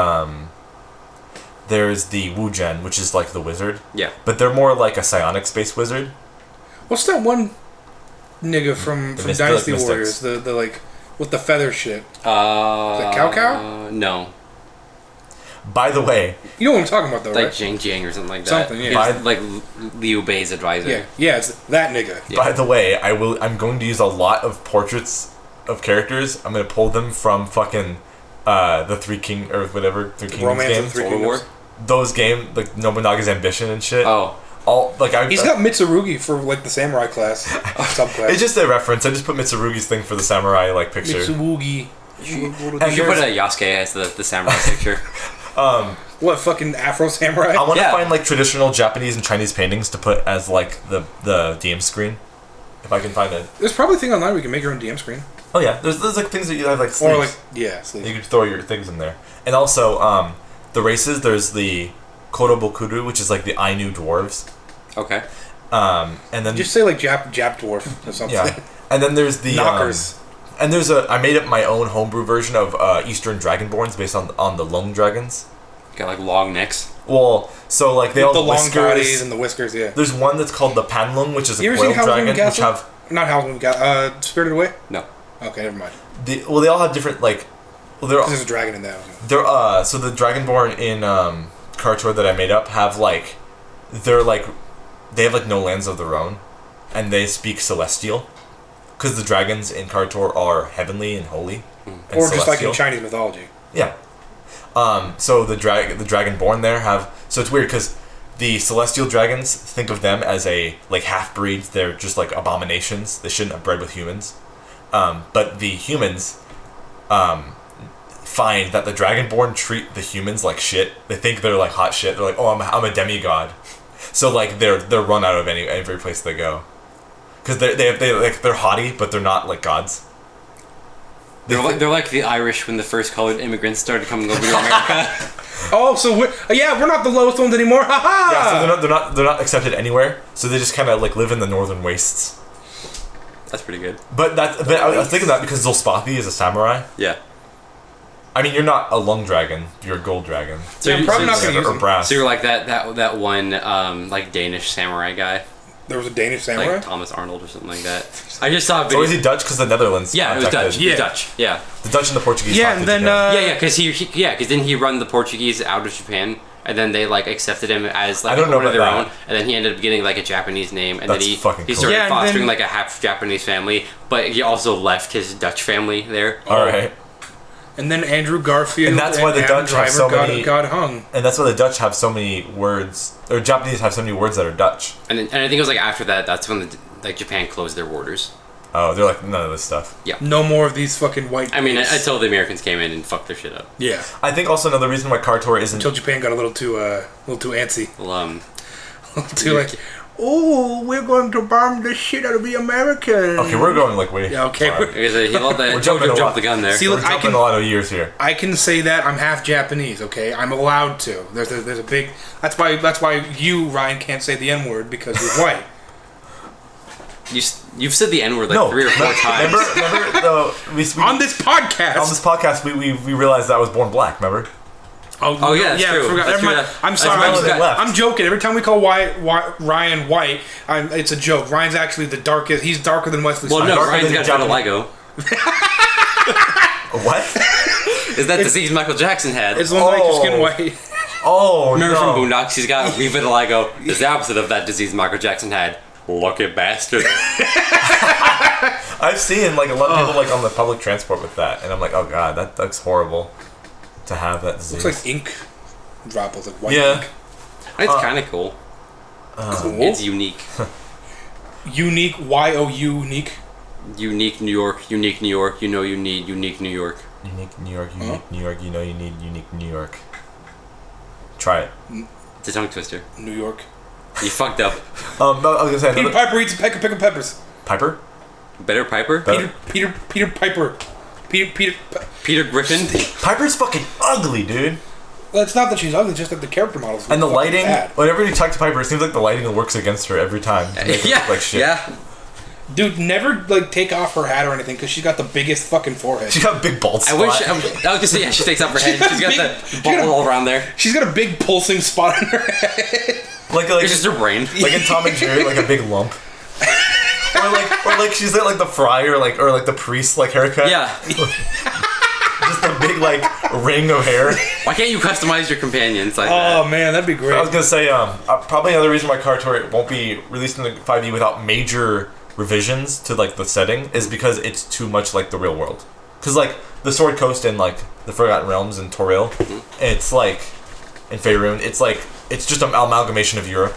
Wujen, which is like the wizard. Yeah. But they're more like a psionics-based wizard. What's that one nigga from Dynasty like Warriors? The like with the feather shit. Is that Cao? No. By the way, You know what I'm talking about, though, Like right? Jing Jing or something like that. Something, yeah. He's like Liu Bei's advisor. Yeah, it's that nigga. Yeah. by the way, I'm going to use a lot of portraits of characters. I'm going to pull them from fucking the Three Kingdoms Romance of games. the Three Total War? Kingdoms. Those games, like Nobunaga's Ambition and shit. Oh. All like He's got Mitsurugi for like the samurai class subclass. It's just a reference. I just put Mitsurugi's thing for the samurai like picture. Mitsurugi. And You should there's- put a Yasuke as the samurai picture. What fucking Afro samurai? I want to Yeah. find like traditional Japanese and Chinese paintings to put as like the DM screen, if I can find it. There's probably a thing online where you can make your own DM screen. Oh yeah, there's like things that you have like sleeves. Or like, yeah, sleeves. You can throw your things in there. And also the races. There's the Korobokuru, which is like the Ainu dwarves. Okay. And then Just say like Jap dwarf or something. yeah, and then there's the Knockers. And there's I made up my own homebrew version of Eastern Dragonborns based on the Lung dragons. Got like long necks. Well, so like they all the have long whiskers. bodies and the whiskers, yeah. There's one that's called the Panlung, which is a You ever seen coiled Howl's dragon, Moving which Castle? have Not Howl's Moving Castle. Spirited Away? No. Okay, never mind. they all have different like. Well, Because there's a dragon in that. they're so the Dragonborn in KARTOR that I made up have like they have like no lands of their own, and they speak Celestial, because the dragons in KARTOR are heavenly and holy, and Or just like in celestial. Chinese mythology. Yeah. So the Dragonborn there have, so it's weird because the Celestial dragons think of them as a like half breeds. They're just like abominations. They shouldn't have bred with humans. But the humans find that the Dragonborn treat the humans like shit. They think they're like hot shit. They're like, oh, I'm a demigod. So like they're run out of every place they go, because they're haughty, but they're not like gods. They're like the Irish when the first colored immigrants started coming over to America. Oh, so we're not the lowest ones anymore. Ha ha! Yeah, so they're not accepted anywhere. So they just kind of like live in the northern wastes. That's pretty good. But I was thinking that because Zolspathi is a samurai. Yeah. I mean, you're not a lung dragon. You're a gold dragon. Yeah, I'm probably not going to use Or them. brass. So you're like that one like Danish samurai guy, There was a Danish samurai? like Thomas Arnold or something like that. I just saw a So video. is he Dutch? Because the Netherlands. Yeah, it was contacted- Dutch. Yeah. Yeah. Dutch. Yeah. The Dutch and the Portuguese. Yeah, talked and to then... together. Yeah, because didn't he run the Portuguese out of Japan, and then they like accepted him as I like don't know one of about their that. own, and then he ended up getting like a Japanese name, and That's then fucking he cool. started Yeah, and fostering then- like a half Japanese family, but he also left his Dutch family there. All right. And then Andrew Garfield And that's why the Adam Dutch have so Driver many- got hung. And that's why the Dutch have so many words, or Japanese have so many words that are Dutch. And I think it was like after that, that's when like Japan closed their borders. Oh, they're like none of this stuff. No more of these fucking white I mean, dudes. until the Americans came in and fucked their shit up. Yeah. I think also another reason why KARTOR isn't. Until Japan got a little too antsy. Well, A little too like, oh, we're going to bomb the shit out of the Americans. Okay, we're going like way. Yeah, okay. far. because he let that We're jumping a Jojo lot. jump the gun there. See, We're look, I jumping can- a lot of years here. I can say that I'm half Japanese. Okay, I'm allowed to. There's a big. That's why you, Ryan, can't say the N word because you're white. You've said the N word like No, 3 or 4 times. Remember though, we On this podcast. on this podcast we realized that I was born black. Remember? Oh, yeah, that's true. I forgot. That's Never mind. true. I'm That's sorry. right, I'm, you got- I'm joking. Every time we call Ryan white, it's a joke. Ryan's actually the darkest. He's darker than Wesley Well, Snipes. no, darker Ryan's than got Japanese. vitiligo. What? Is that disease Michael Jackson had? It's the one that makes your skin Oh. white. Oh Remember no! from Boondocks, he's got vitiligo. It's the opposite of that disease Michael Jackson had. Lucky bastard. I've seen like a lot of people like on the public transport with that, and I'm like, oh god, that looks horrible to have that disease. Looks like ink droplets, like white Yeah. ink. It's kind of cool. Cool. It's unique. Unique. YOU unique. Unique New York, unique New York, you know you need unique New York. Unique New York, unique New York, you know you need unique New York. Try it. It's a tongue twister. New York. You fucked up. I was gonna say Peter Piper eats a peck of pickled peppers. Piper? Better Piper? Peter Piper. Peter Griffin? Piper's fucking ugly, dude. Well, it's not that she's ugly, it's just that the character models. And the lighting, bad. whenever you talk to Piper, it seems like the lighting works against her every time. Yeah. Like shit. Yeah. Dude, never like take off her hat or anything because she's got the biggest fucking forehead. She got a big bald I spot. wish. I was gonna say, yeah, she takes off her head. She's got the ball all around there. She's got a big pulsing spot on her head. like It's just her brain. like in Tom and Jerry, like a big lump. or like she's got like the friar, or like the priest like haircut. Yeah. Just a big like ring of hair. Why can't you customize your companions like Oh that? man, that'd be great. I was gonna say, probably another reason why KarTor won't be released in the 5e without major revisions to like the setting is because it's too much like the real world. Because like the Sword Coast and like the Forgotten Realms and Toril, it's like in Faerun, it's just an amalgamation of Europe.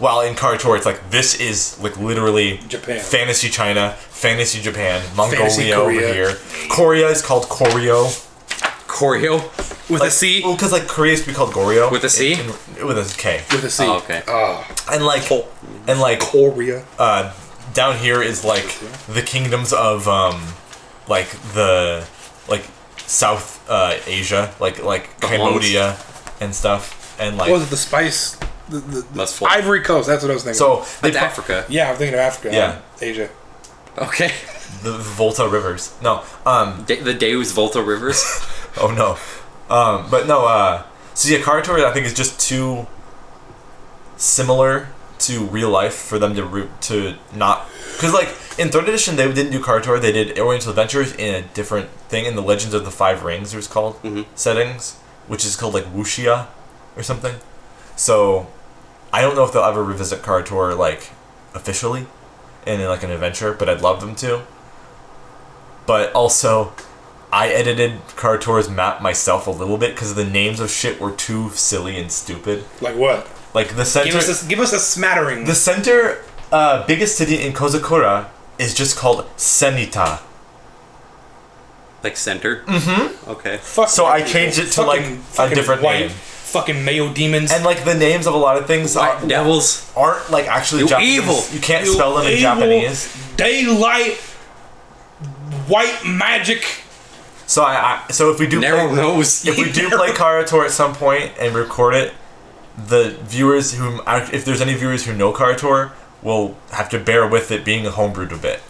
While in KarTor, it's like this is like literally Japan. Fantasy China, Fantasy Japan, Fantasy Mongolia over Korea. here. Korea is called Koryo. Choreo With a C? Well, because like Korea used to be called Goryeo. With a C? With a K. With a C. Oh, okay. And like Korea. down here is like the kingdoms of like the like South Asia, like The Cambodia and stuff, and like What was it? The spice. The That's full. Ivory Coast. That's what I was thinking. so they That's Africa. yeah, I'm thinking of Africa. Yeah. Asia. Okay. the Volta rivers. No, The Deus Volta Rivers. oh no, but no. So yeah, KarTor I think is just too similar to real life for them to not, because like in 3rd edition they didn't do KarTor, they did Oriental Adventures in a different thing in the Legends of the Five Rings it was called settings, which is called like Wuxia or something. So I don't know if they'll ever revisit KarTor like officially in like an adventure, but I'd love them to. But also I edited KarTor's map myself a little bit because the names of shit were too silly and stupid. Like what? Like the center. Give us a smattering. The center biggest city in Kozakura is just called Senita. Like center? Mm-hmm. Okay. Fuck So white I people. changed it to like a different white, name. Fucking Mayo demons. And like the names of a lot of things White devils. aren't like actually You Japanese. evil. You can't You spell them in evil Japanese. Daylight. White magic. So so if we do Narrow play, nose. if we do play KarTor at some point and record it, the viewers who, if there's any viewers who know KarTor, will have to bear with it being homebrewed a bit.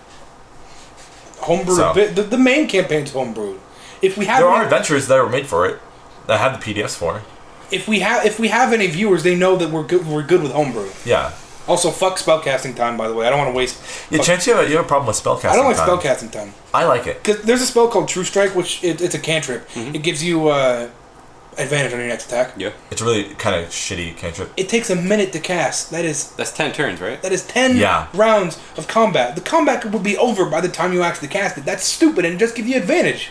Homebrew. So. The main campaign's homebrewed. If we have There any, are adventures that were made for it that I have the PDFs for. if we have any viewers, they know that we're good. We're good with homebrew. Yeah. Also, fuck spellcasting time. By the way, I don't want to waste. Yeah, Chance, you have a problem with spellcasting. I don't like time. spellcasting time. I like it. Because there's a spell called True Strike, which it's a cantrip. Mm-hmm. It gives you advantage on your next attack. Yeah. It's a really kind of shitty cantrip. It takes a minute to cast. That's 10 turns, right? That is 10 Yeah. rounds of combat. The combat would be over by the time you actually cast it. That's stupid and just give you advantage.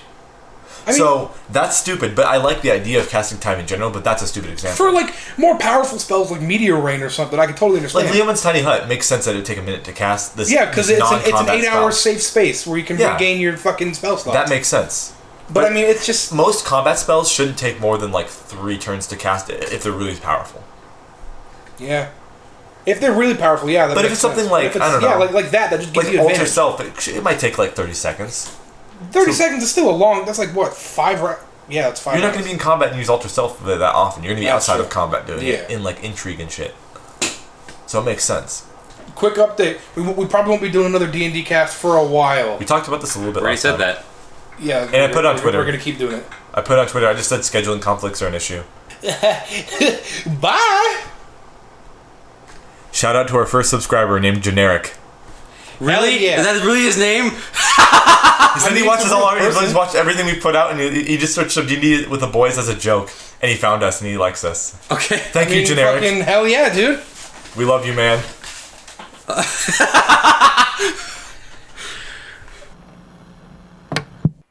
I mean, So that's stupid, but I like the idea of casting time in general. But that's a stupid example. for like more powerful spells like Meteor Rain or something, I can totally understand. Like Leomund's Tiny Hut makes sense that it'd take a minute to cast this. Yeah, because this it's an non-combat 8-hour spell. safe space where you can Yeah. regain your fucking spell slots. That makes sense. but I mean, it's just Most combat spells shouldn't take more than like 3 turns to cast it if they're really powerful. yeah. If they're really powerful, yeah. That But if makes it's something sense. like, But if it's, I don't know, yeah, like that just gives Like you Alter advantage. Self, it might take like 30 seconds. 30 seconds is still a long. That's like what 5 rounds. Yeah, it's 5. You're not going to be in combat and use Alter Self that often. You're going to be Yeah, outside true. of combat doing it Yeah. in like intrigue and shit. So it makes sense. Quick update. We probably won't be doing another D&D cast for a while. We talked about this a little bit. Already last said time. that. Yeah, And I put it on Twitter. We're gonna keep doing it. I put on Twitter. I just said scheduling conflicts are an issue. Bye. Shout out to our first subscriber named Generic. Really? yeah. Is that really his name? He said he mean, watches it's a all real our. person. He's watched everything we put out, and he just searched up D&D with the boys as a joke, and he found us, and he likes us. Okay. Thank you, Generic. Fucking hell yeah, dude. We love you, man.